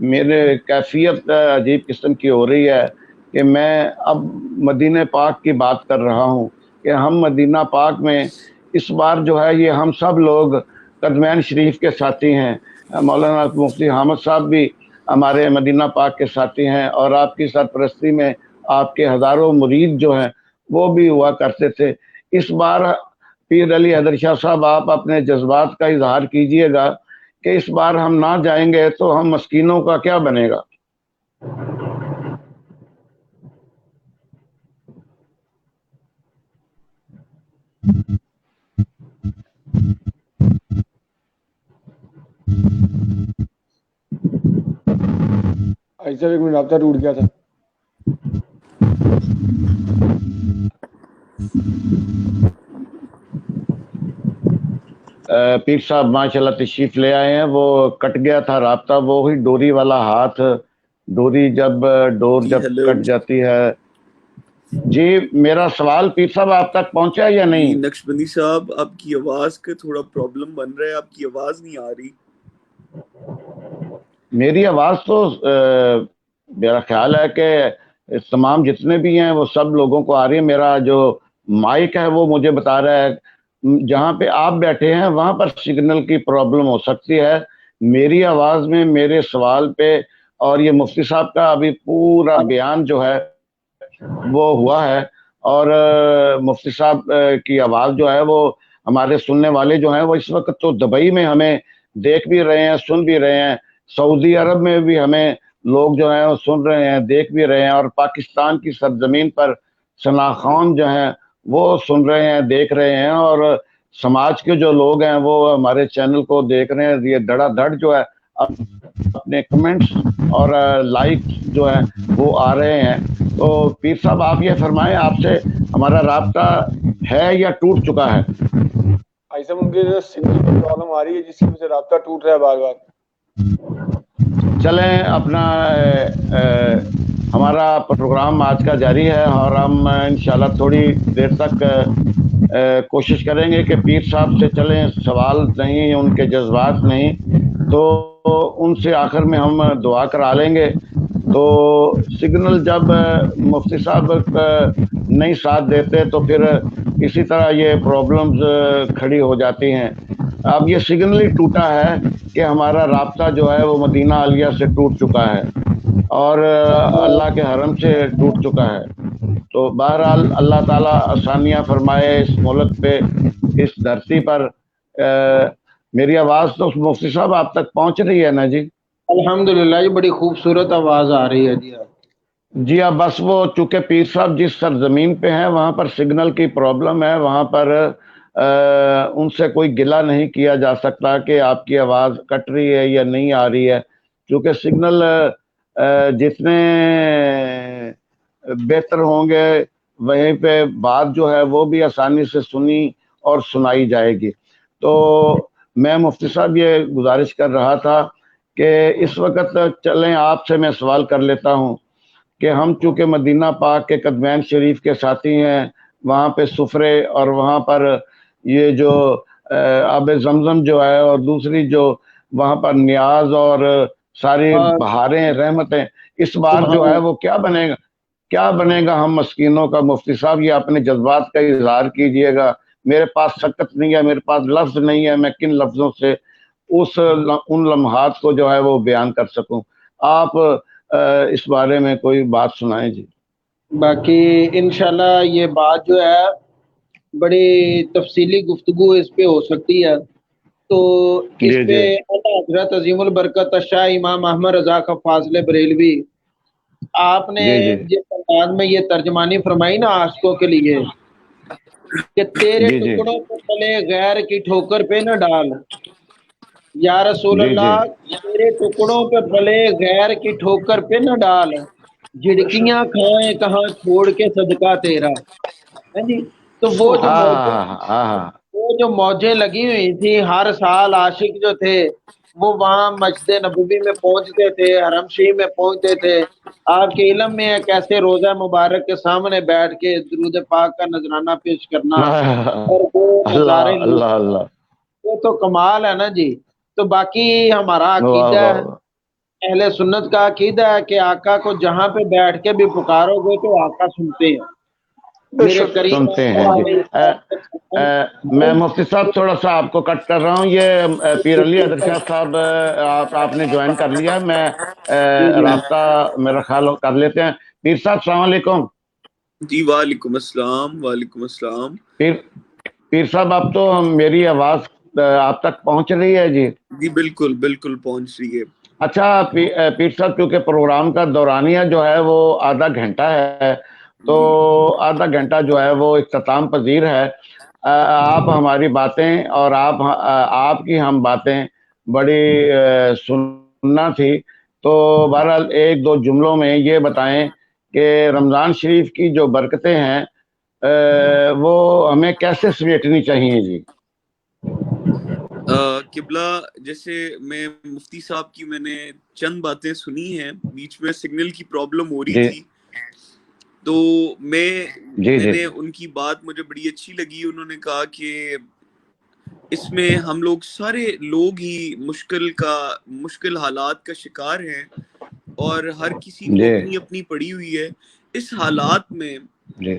मेरे कैफियत अजीब किस्म की हो रही है कि मैं अब मदीना पाक की बात कर रहा हूँ कि हम मदीना पाक में इस बार जो है ये हम सब लोग कदमैन शरीफ के साथी हैं। मौलाना मुफ्ती हामिद साहब भी हमारे मदीना पाक के साथी हैं, और आपकी सरपरस्ती में आपके हज़ारों मुरीद जो हैं वो भी हुआ करते थे। इस बार पीर अली हैदर शाह साहब आप अपने जज्बात का इजहार कीजिएगा कि इस बार हम ना जाएंगे तो हम मस्कीनों का क्या बनेगा। ऐसा एक मिनट राब्ता टूट गया था। पीर साहब माशाल्लाह तशरीफ ले आए हैं। वो कट गया था राब्ता, वो ही डोरी वाला हाथ, डोरी जब डोर जब कट जाती है। जी मेरा सवाल पीर साहब आप तक पहुंचा या नहीं? नक्शबंदी साहब आपकी आवाज का थोड़ा प्रॉब्लम बन रहा है, आपकी आवाज नहीं आ रही। मेरी आवाज तो मेरा ख्याल है कि तमाम जितने भी हैं वो सब लोगों को आ रही है। मेरा जो माइक है वो मुझे बता रहा है जहाँ पे आप बैठे हैं वहां पर सिग्नल की प्रॉब्लम हो सकती है। मेरी आवाज में मेरे सवाल पे और ये मुफ्ती साहब का अभी पूरा बयान जो है वो हुआ है, और मुफ्ती साहब की आवाज जो है वो हमारे सुनने वाले जो हैं वो इस वक्त तो दुबई में हमें देख भी रहे हैं, सुन भी रहे हैं, सऊदी अरब में भी हमें लोग जो हैं वो सुन रहे हैं, देख भी रहे हैं, और पाकिस्तान की सरजमीन पर सना खान जो हैं वो सुन रहे हैं, देख रहे हैं, और समाज के जो लोग हैं वो हमारे चैनल को देख रहे हैं। ये धड़ाधड़ जो है अपने कमेंट्स और लाइक जो है वो आ रहे हैं। तो पीर साहब आप ये फरमाएं, आपसे हमारा राब्ता है या टूट चुका है? ऐसा मुमकिन है सिग्नल की प्रॉब्लम आ रही है जिसकी वजह से राब्ता टूट रहा है बार बार। चलें अपना हमारा प्रोग्राम आज का जारी है, और हम इंशाल्लाह थोड़ी देर तक कोशिश करेंगे कि पीर साहब से चलें, सवाल नहीं, उनके जज्बात नहीं, तो उनसे आखिर में हम दुआ करा लेंगे। तो सिग्नल जब मुफ्ती साहब नहीं साथ देते तो फिर इसी तरह ये प्रॉब्लम्स खड़ी हो जाती हैं। अब ये सिग्नल ही टूटा है कि हमारा राब्ता जो है वो मदीना आलिया से टूट चुका है और अल्लाह के हरम से टूट चुका है। तो बहरहाल अल्लाह ताला आसानियाँ फरमाए इस मुल्क पे, इस धरती पर। मेरी आवाज़ तो मुफ्ती साहब आप तक पहुँच रही है ना जी? अल्हम्दुलिल्लाह, ये बड़ी खूबसूरत आवाज़ आ रही है जी। जी अब बस वो चूंकि पीर साहब जिस सरजमीन पे हैं वहाँ पर सिग्नल की प्रॉब्लम है, वहाँ पर उनसे कोई गिला नहीं किया जा सकता कि आपकी आवाज़ कट रही है या नहीं आ रही है, क्योंकि सिग्नल जितने बेहतर होंगे वहीं पे बात जो है वो भी आसानी से सुनी और सुनाई जाएगी। तो मैं मुफ्ती साहब ये गुजारिश कर रहा था कि इस वक्त चलें आपसे मैं सवाल कर लेता हूँ कि हम चूंकि मदीना पाक के कदमैन शरीफ के साथी हैं, वहाँ पे सुफरे और वहाँ पर ये जो आब जमजम जो है और दूसरी जो वहाँ पर नियाज और सारी बहारें रहमतें, इस बार जो है वो क्या बनेगा हम मस्कीनों का। मुफ्ती साहब ये अपने जज्बात का इजहार कीजिएगा। मेरे पास सकत नहीं है, मेरे पास लफ्ज नहीं है, मैं किन लफ्जों से उन लम्हात को जो है वो बयान कर सकूं। आप इस बारे में कोई बात सुनाएं जी। बाकी इंशाल्लाह ये बात जो है बड़ी तफसीली गुफ्तगू इस पे हो सकती है। तो इस जी पे जी हजरत अजीमुल बरकत शाह इमाम अहमद रजा का फाजले बरेलवी आपने जी जी जिस अंदाज में ये तर्जमानी फरमाई ना आशिकों के लिए कि तेरे जी जी टुकड़ों पे पले गैर की ठोकर पे न डाल, या रसूल जी जी अल्लाह तेरे टुकड़ों पे पले गैर की ठोकर पे न डाल, झिड़कियां खाएं कहाँ छोड़ के सदका तेरा। है जी। तो वो जो मौजें लगी हुई थी, हर साल आशिक जो थे वो वहाँ मस्जिद नबवी में पहुंचते थे, हरम शरीफ में पहुंचते थे। आपके इल्म में है कैसे रोजा मुबारक के सामने बैठ के दुरूद पाक का नजराना पेश करना और वो अल्लाह नजारे अल्लाह अल्लाह, वो तो कमाल है ना जी। तो बाकी हमारा वाह अकीदा वाह है, वाह। अहले सुन्नत का अकीदा है कि आका को जहाँ पे बैठ के भी पुकारोगे तो आका सुनते हैं। मेरे बेशक करीब सुनते हैं जी। मैं मुफ्ती साहब थोड़ा सा आपको कट कर रहा हूँ। ये पीर अली अदर शाह साहब आपने ज्वाइन कर लिया। मैं रास्ता मेरा ख्याल कर लेते हैं। पीर साहब सलाम अलैकुम। जी वालेकुम अस्सलाम, वालेकुम अस्सलाम। पीर पीर साहब आप तो मेरी आवाज आप तक पहुंच रही है जी? जी बिल्कुल बिल्कुल पहुंच रही है। अच्छा पीर साहब क्योंकि प्रोग्राम का दौरानिया जो है वो आधा घंटा है, तो आधा घंटा जो है वो इख्तिताम पजीर है। आप हमारी बातें और आपकी हम बातें बड़ी सुनना थी। तो बहरहाल एक दो जुमलों में ये बताएं कि रमज़ान शरीफ की जो बरकतें हैं वो हमें कैसे समेटनी चाहिए जी? किबला, जैसे मैं मुफ्ती साहब की मैंने चंद बातें सुनी हैं, बीच में सिग्नल की प्रॉब्लम हो रही जी थी, तो जी जी मैंने उनकी बात मुझे बड़ी अच्छी लगी। उन्होंने कहा कि इसमें हम लोग सारे लोग ही मुश्किल हालात का शिकार हैं और हर किसी को जी अपनी अपनी पड़ी हुई है। इस हालात में जी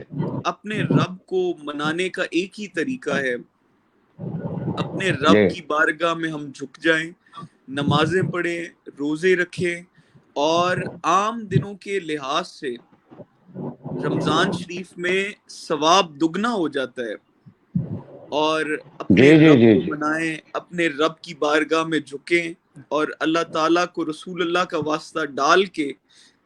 अपने रब को मनाने का एक ही तरीका है, अपने रब जी की बारगाह में हम झुक जाएं, नमाजें पढ़ें, रोजे रखें, और आम दिनों के लिहाज से रमजान शरीफ में सवाब दुगना हो जाता है। और जी अपने जी रब जी को जी मनाएं, अपने रब की बारगाह में झुकें और अल्लाह ताला को रसूल अल्लाह का वास्ता डाल के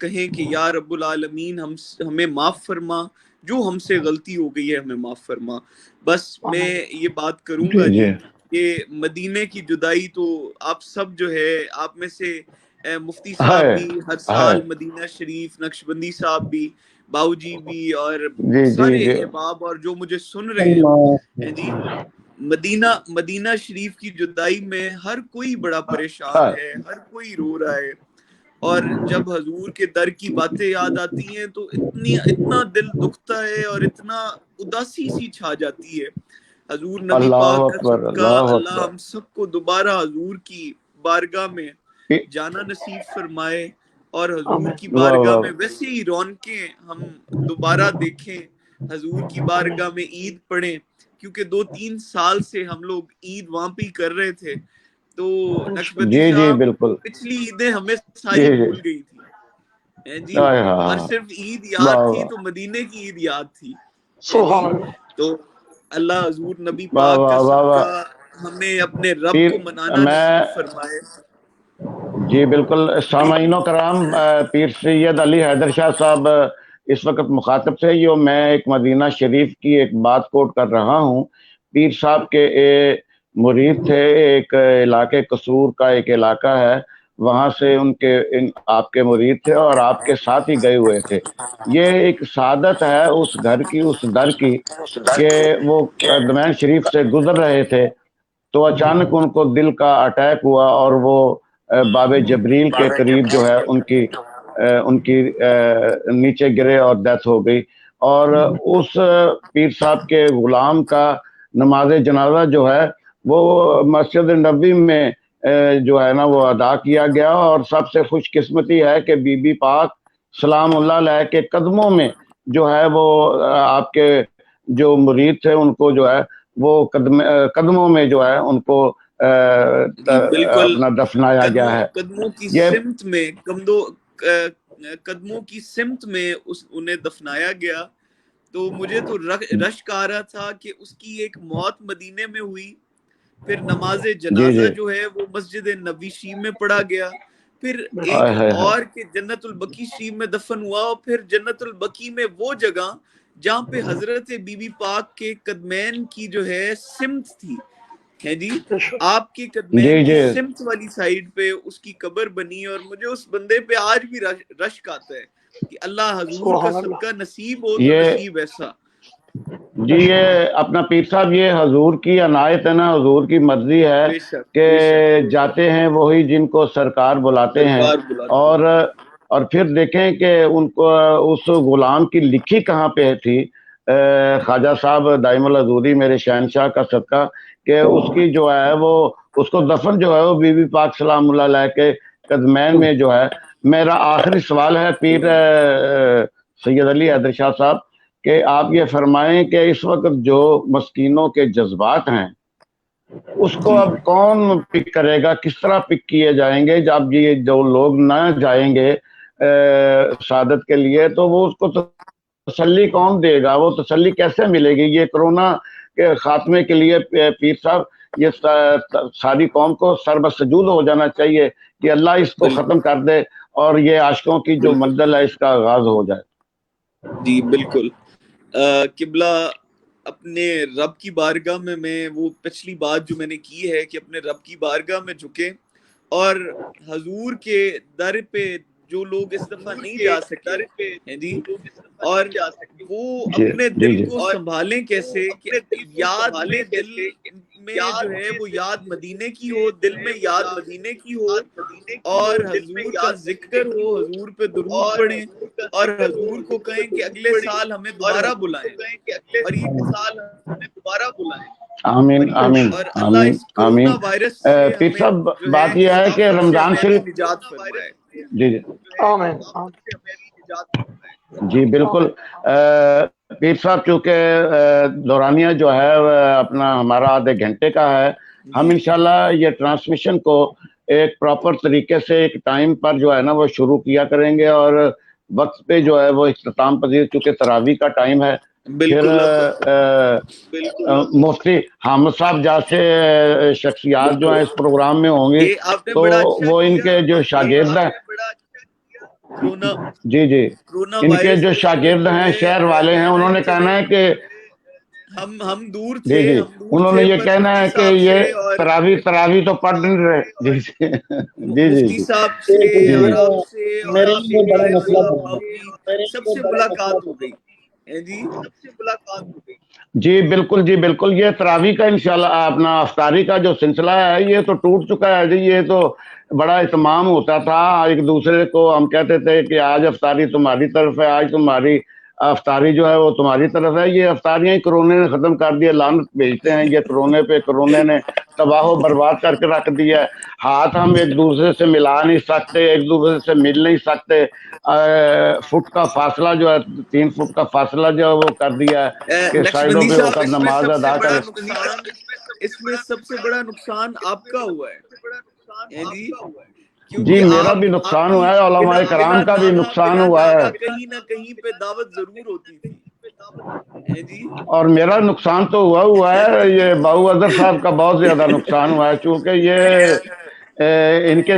कहें कि या रब्बुल आलमीन हमें माफ़ फरमा, जो हमसे गलती हो गई है हमें माफ़ फरमा। बस मैं ये बात करूंगा जी जी जी कि मदीने की जुदाई तो आप सब जो है, आप में से मुफ्ती साहब है भी हर है साल मदीना शरीफ, नक्शबंदी साहब भी, बाऊजी भी, और जी जी सारे जी अहबाब और जो मुझे सुन रहे हैं जी, मदीना मदीना शरीफ की जुदाई में हर कोई बड़ा परेशान है है, हर कोई रो रहा है। और जब हजूर के दर की बातें याद आती हैं तो इतना दिल दुखता है और इतना उदासी सी छा जाती है। हजूर नबी अल्लाह पाक का अकबर सदका अल्लाह अल्लाह अकबर। हम सबको दोबारा हजूर की बारगाह में पी- जाना नसीब फरमाए और हजूर आमीन। की वाह बारगाह वाह में वैसे ही रौनकें हम दोबारा देखें, हजूर की आमीन। बारगाह में ईद पढ़ें, क्योंकि 2-3 साल से हम लोग ईद वहां पे ही कर रहे थे। तो नक्शबंदी जी जी साहब, बिल्कुल। पिछली ईदें हमें जी सारी जी भूल गई थी, हैं जी, हाय और हाँ। सिर्फ ईद वाह याद थी वाह तो मदीने की ईद याद थी, हैं जी। सुभान अल्लाह। तो अल्लाह हजूर नबी वाह पाक का वाह वाह सदका वाह। हमें अपने रब पीर को मनाना मैं नसीब फरमाए। جی بالکل سامعین و کرام، پیر سید علی حیدر شاہ صاحب اس وقت مخاطب تھے. یہ میں ایک مدینہ شریف کی ایک بات کوٹ کر رہا ہوں. پیر صاحب کے مرید تھے، ایک علاقے قصور کا ایک علاقہ ہے، وہاں سے آپ کے مرید تھے اور آپ کے ساتھ ہی گئے ہوئے تھے. یہ ایک سعادت ہے اس گھر کی، اس در کی، کہ وہ قدمین شریف سے گزر رہے تھے تو اچانک ان کو دل کا اٹیک ہوا اور وہ باب جبریل کے قریب جو ہے ان کی نیچے گرے اور ڈیتھ ہو گئی. اور اس پیر صاحب کے غلام کا نماز جنازہ جو ہے وہ مسجد نبوی میں جو ہے نا وہ ادا کیا گیا. اور سب سے خوش قسمتی ہے کہ بی بی پاک سلام اللہ علیہ کے قدموں میں جو ہے وہ آپ کے جو مرید تھے ان کو جو ہے وہ قدموں میں جو ہے ان کو اپنا دفنایا گیا ہے. قدموں کی یہ سمت میں قدموں کی سمت میں انہیں دفنایا گیا. تو مجھے تو رشک آ رہا تھا کہ اس کی ایک موت مدینے میں ہوئی، پھر نماز جنازہ جو ہے وہ مسجد نبوی شریف میں پڑھا گیا، پھر ایک اور کہ جنت البقیع شریف میں دفن ہوا، اور پھر جنت البقیع میں وہ جگہ جہاں پہ حضرت بی بی پاک کے قدمین کی جو ہے سمت تھی ہے جی، آپ کے قدمین کی سمت والی سائیڈ پہ اس کی قبر بنی. اور مجھے اس بندے پہ آج بھی رشک آتا ہے کہ اللہ حضور کا صدقہ نصیب ہو تو نصیب ایسا. جی یہ اپنا پیر صاحب یہ حضور کی عنایت ہے نا، حضور کی مرضی ہے کہ جاتے ہیں وہی جن کو سرکار بلاتے ہیں. اور پھر دیکھیں کہ ان کو اس غلام کی لکھی کہاں پہ تھی، خواجہ صاحب دائم الحضوری میرے شہنشاہ کا صدقہ، کہ اس کی جو ہے وہ اس کو دفن جو ہے وہ بی بی پاک سلام اللہ علیہ کے قدمین میں جو ہے. میرا آخری سوال ہے پیر سید علی حیدر شاہ صاحب کہ آپ یہ فرمائیں کہ اس وقت جو مسکینوں کے جذبات ہیں اس کو اب کون پک کرے گا، کس طرح پک کیے جائیں گے جب یہ جو لوگ نہ جائیں گے سعادت کے لیے، تو وہ اس کو تسلی کون دے گا، وہ تسلی کیسے ملے گی؟ یہ کرونا کے خاتمے کے لیے پیر صاحب یہ ساری قوم کو سر بسجود ہو جانا چاہیے کہ اللہ اس کو ختم کر دے اور یہ عاشقوں کی جو منزل ہے اس کا آغاز ہو جائے. جی بالکل. قبلہ اپنے رب کی بارگاہ میں وہ پچھلی بات جو میں نے کی ہے کہ اپنے رب کی بارگاہ میں جھکیں، اور حضور کے در پہ جو لوگ اس دفعہ نہیں جا سکے ہیں جی، اور وہ اپنے دل کو سنبھالیں کیسے کہ یاد میں دل میں جو ہے وہ یاد مدینے کی ہو، دل میں یاد مدینے کی ہو، اور حضور کا ذکر ہو، حضور پہ درود پڑھیں، اور حضور کو کہیں کہ اگلے سال ہمیں دوبارہ بلائیں، اور یہ سال ہمیں دوبارہ بلائیں. آمین آمین اور اللہ اس کرونا وائرس سے پیر صاحب بات یہ ہے کہ رمضان شریف نجات فرمائے. جی آمین. جی بالکل. پیر صاحب چونکہ دورانیہ جو ہے اپنا ہمارا آدھے گھنٹے کا ہے، ہم انشاءاللہ یہ ٹرانسمیشن کو ایک پراپر طریقے سے ایک ٹائم پر جو ہے نا وہ شروع کیا کریں گے، اور وقت پہ جو ہے وہ اختتام پذیر، چونکہ تراویح کا ٹائم ہے. پھر مفتی حامد صاحب جیسے شخصیات جو ہیں اس پروگرام میں ہوں گی تو وہ ان کے جو شاگرد ہیں جی ان کے جو شاگرد ہیں شہر والے ہیں، انہوں نے کہنا ہے کہ ہم دور تھے، انہوں نے یہ کہنا ہے کہ یہ تراویح تو پڑھ نہیں رہے. مفتی صاحب سے اور آپ سے اور سب سے ملاقات ہو گئی جی بالکل. جی بالکل. یہ تراویح کا انشاءاللہ اپنا افطاری کا جو سلسلہ ہے یہ تو ٹوٹ چکا ہے جی. یہ تو بڑا اہتمام ہوتا تھا، ایک دوسرے کو ہم کہتے تھے کہ آج افطاری تمہاری طرف ہے، آج تمہاری افطاری جو ہے وہ تمہاری طرف ہے. یہ افطاریاں ہی کرونے نے ختم کر دیا، لعنت بھیجتے ہیں یہ کرونے پہ. کرونے نے تباہ و برباد کر کے رکھ دیا ہے. ہاتھ ہم ایک دوسرے سے ملا نہیں سکتے، ایک دوسرے سے مل نہیں سکتے. فٹ کا فاصلہ جو ہے 3 فٹ کا فاصلہ جو ہے وہ کر دیا ہے کہ سائڈوں پہ ہو کر نماز ادا کرے. اس میں سب سے بڑا نقصان آپ کا ہوا ہے جی میرا بھی نقصان ہوا ہے، علماء کرام کا بھی نقصان ہوا ہے، کہیں نہ کہیں پہ دعوت ضرور ہوتی تھی اور میرا نقصان تو ہوا ہے. یہ باؤ اظہر صاحب کا بہت زیادہ نقصان ہوا ہے، چونکہ इनके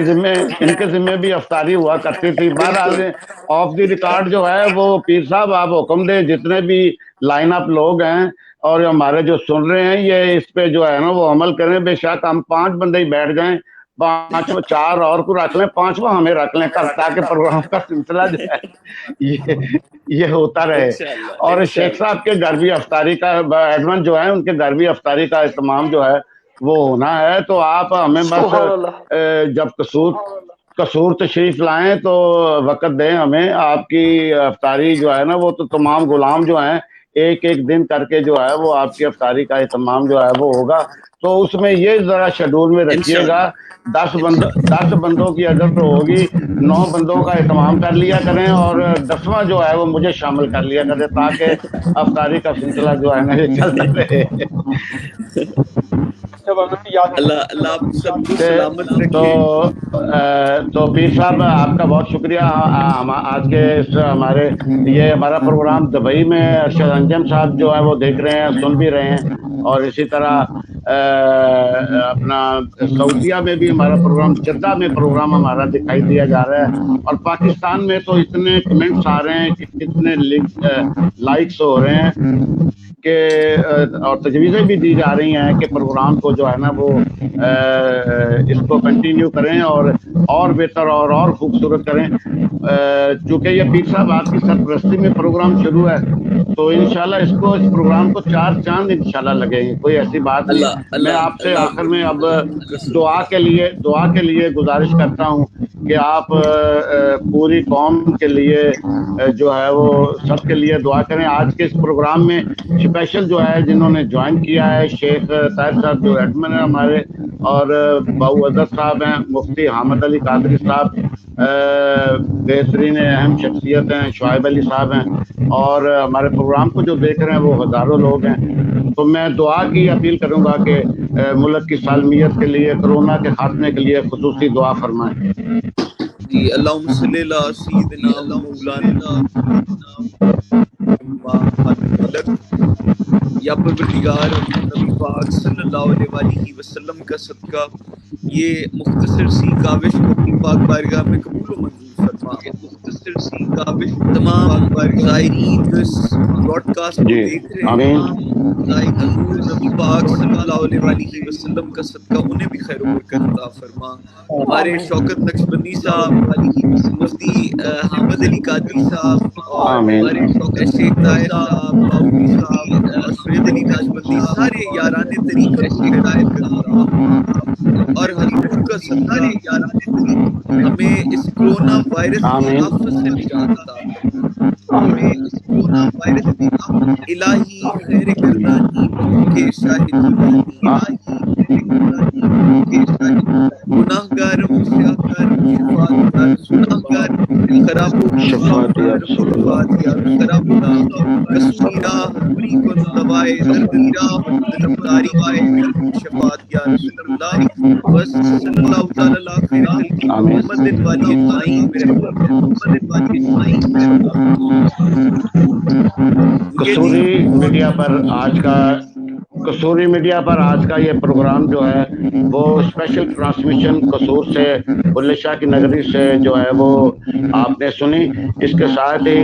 ज़िम्मे भी अफ्तारी हुआ करती थी। बहरहाल ऑफ द रिकॉर्ड जो है वो पीर साहब आप हुक्म दें, जितने भी लाइन अप लोग हैं और हमारे जो सुन रहे हैं ये इस पे जो है ना वो अमल करें। बेशक हम 5 बंदे ही बैठ जाएं, 5 4 और को रख लें, 5वां हमें रख लें कल, ताकि प्रोग्राम का सिलसिला जो है ये होता रहे। और शेख साहब के घर भी अफ्तारी का, एडमन जो है उनके घर भी अफ्तारी का इत्माम जो है वो होना है। तो आप हमें बस जब कसूर तशरीफ लाएं तो वक्त दें हमें। आपकी अफ्तारी जो है ना वो तो तमाम गुलाम जो हैं एक एक दिन करके जो है वो आपकी अफ्तारी का इत्माम जो है वो होगा। तो उसमें ये जरा शेड्यूल में रखिएगा, 10 बंदों की अगर तो होगी, 9 बंदों का इत्माम कर लिया करें और 10वां जो है वो मुझे शामिल कर लिया करें, ताकि अफ्तारी का सिलसिला जो है ना ये चलता रहे। अल्लाह आप सबको सलामत रखे। तो पीर साहब आपका बहुत शुक्रिया। आज के इस हमारा प्रोग्राम दुबई में अरशद अंजम साहब जो है वो देख रहे हैं, सुन भी रहे हैं, और इसी तरह अपना सऊदीया में भी हमारा प्रोग्राम, जद्दा में प्रोग्राम हमारा दिखाई दिया जा रहा है, और पाकिस्तान में तो इतने कमेंट्स आ रहे हैं कि कितने लाइक्स हो रहे हैं कि और तजवीज़ें भी दी जा रही हैं कि प्रोग्राम को जो है ना वो इसको कंटिन्यू करें और बेहतर और खूबसूरत करें। चूँकि ये पीर साहब आपकी सरपरस्ती में प्रोग्राम शुरू है तो इंशाल्लाह इस प्रोग्राम को 4 चांद इंशाल्लाह लगेंगे, कोई ऐसी बात नहीं। मैं आपसे आखिर में अब दुआ के लिए गुजारिश करता हूँ कि आप पूरी कौम के लिए जो है वो सबके लिए दुआ करें। आज के इस प्रोग्राम में स्पेशल जो है जिन्होंने ज्वाइन किया है, शेख ताहिर साहब जो एडमिन है हमारे, और बाऊ अजहर साहब हैं, मुफ्ती हामिद अली कादरी साहब बेहतरीन अहम शख्सियत हैं, शुआइब अली साहब हैं, और हमारे प्रोग्राम को जो देख रहे हैं वो हज़ारों लोग हैं। तो मैं दुआ की अपील करूंगा कि मुल्क की सालमियत के लिए, कोरोना के खात्मे के लिए खुसूसी दुआ फरमाएं। जी अल्लाहुम्मा सल्ली अला सय्यिदिना मौलाना या परवरदिगार नबी पाक सल्लल्लाहु अलैहि वसल्लम का सदका ये मुख्तसर सी काविश को अपनी पाक बारगाह में कबूल व मंजूर फरमा। मुख्तसर सी काविश तमाम ज़ायरीन जो इस ब्रॉडकास्ट को देख रहे हैं, नबी पाक सल्लल्लाहु अलैहि वसल्लम का सदका उन्हें भी खैर बरकत अता फरमा। हमारे शौकत नक्शबंदी साहब, मुफ्ती हामिद अली कादरी साहब, और हमारे शेख ताहिर साहब, बाउली साहब और सैयद अली नक्शबंदी, सारे याराने तरीक़त को हिदायत करता और हजूर का सारे याराने तरीक़त हमें इस कोरोना वायरस की आफत से निजात अता फरमा। हमें इस कोरोना वायरस की आफत इलाही खैर करदानी के शाहिद गुनाहगार मुस्याकार शफाअतगार सुनाहगार खराबो शफाअत या रसूलुल्लाह खराबुना कसूरा हरी को दवाए दर्दीरा दरदारी वाए शफाअत या रसूलुल्लाह बस सल्लल्लाहु तआला अलैहि मोहम्मद वाली माई मोहम्मद वाली माई। कसूरी मीडिया पर आज का ये प्रोग्राम जो है वो स्पेशल ट्रांसमिशन कसूर से, बुल्ले शाह की नगरी से जो है वो आपने सुनी। इसके साथ ही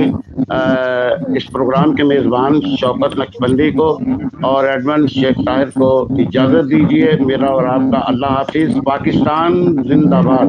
इस प्रोग्राम के मेज़बान शौकत नक्शबंदी को और एडमन शेख ताहिर को इजाज़त दीजिए। मेरा और आपका अल्लाह हाफिज़। पाकिस्तान जिंदाबाद।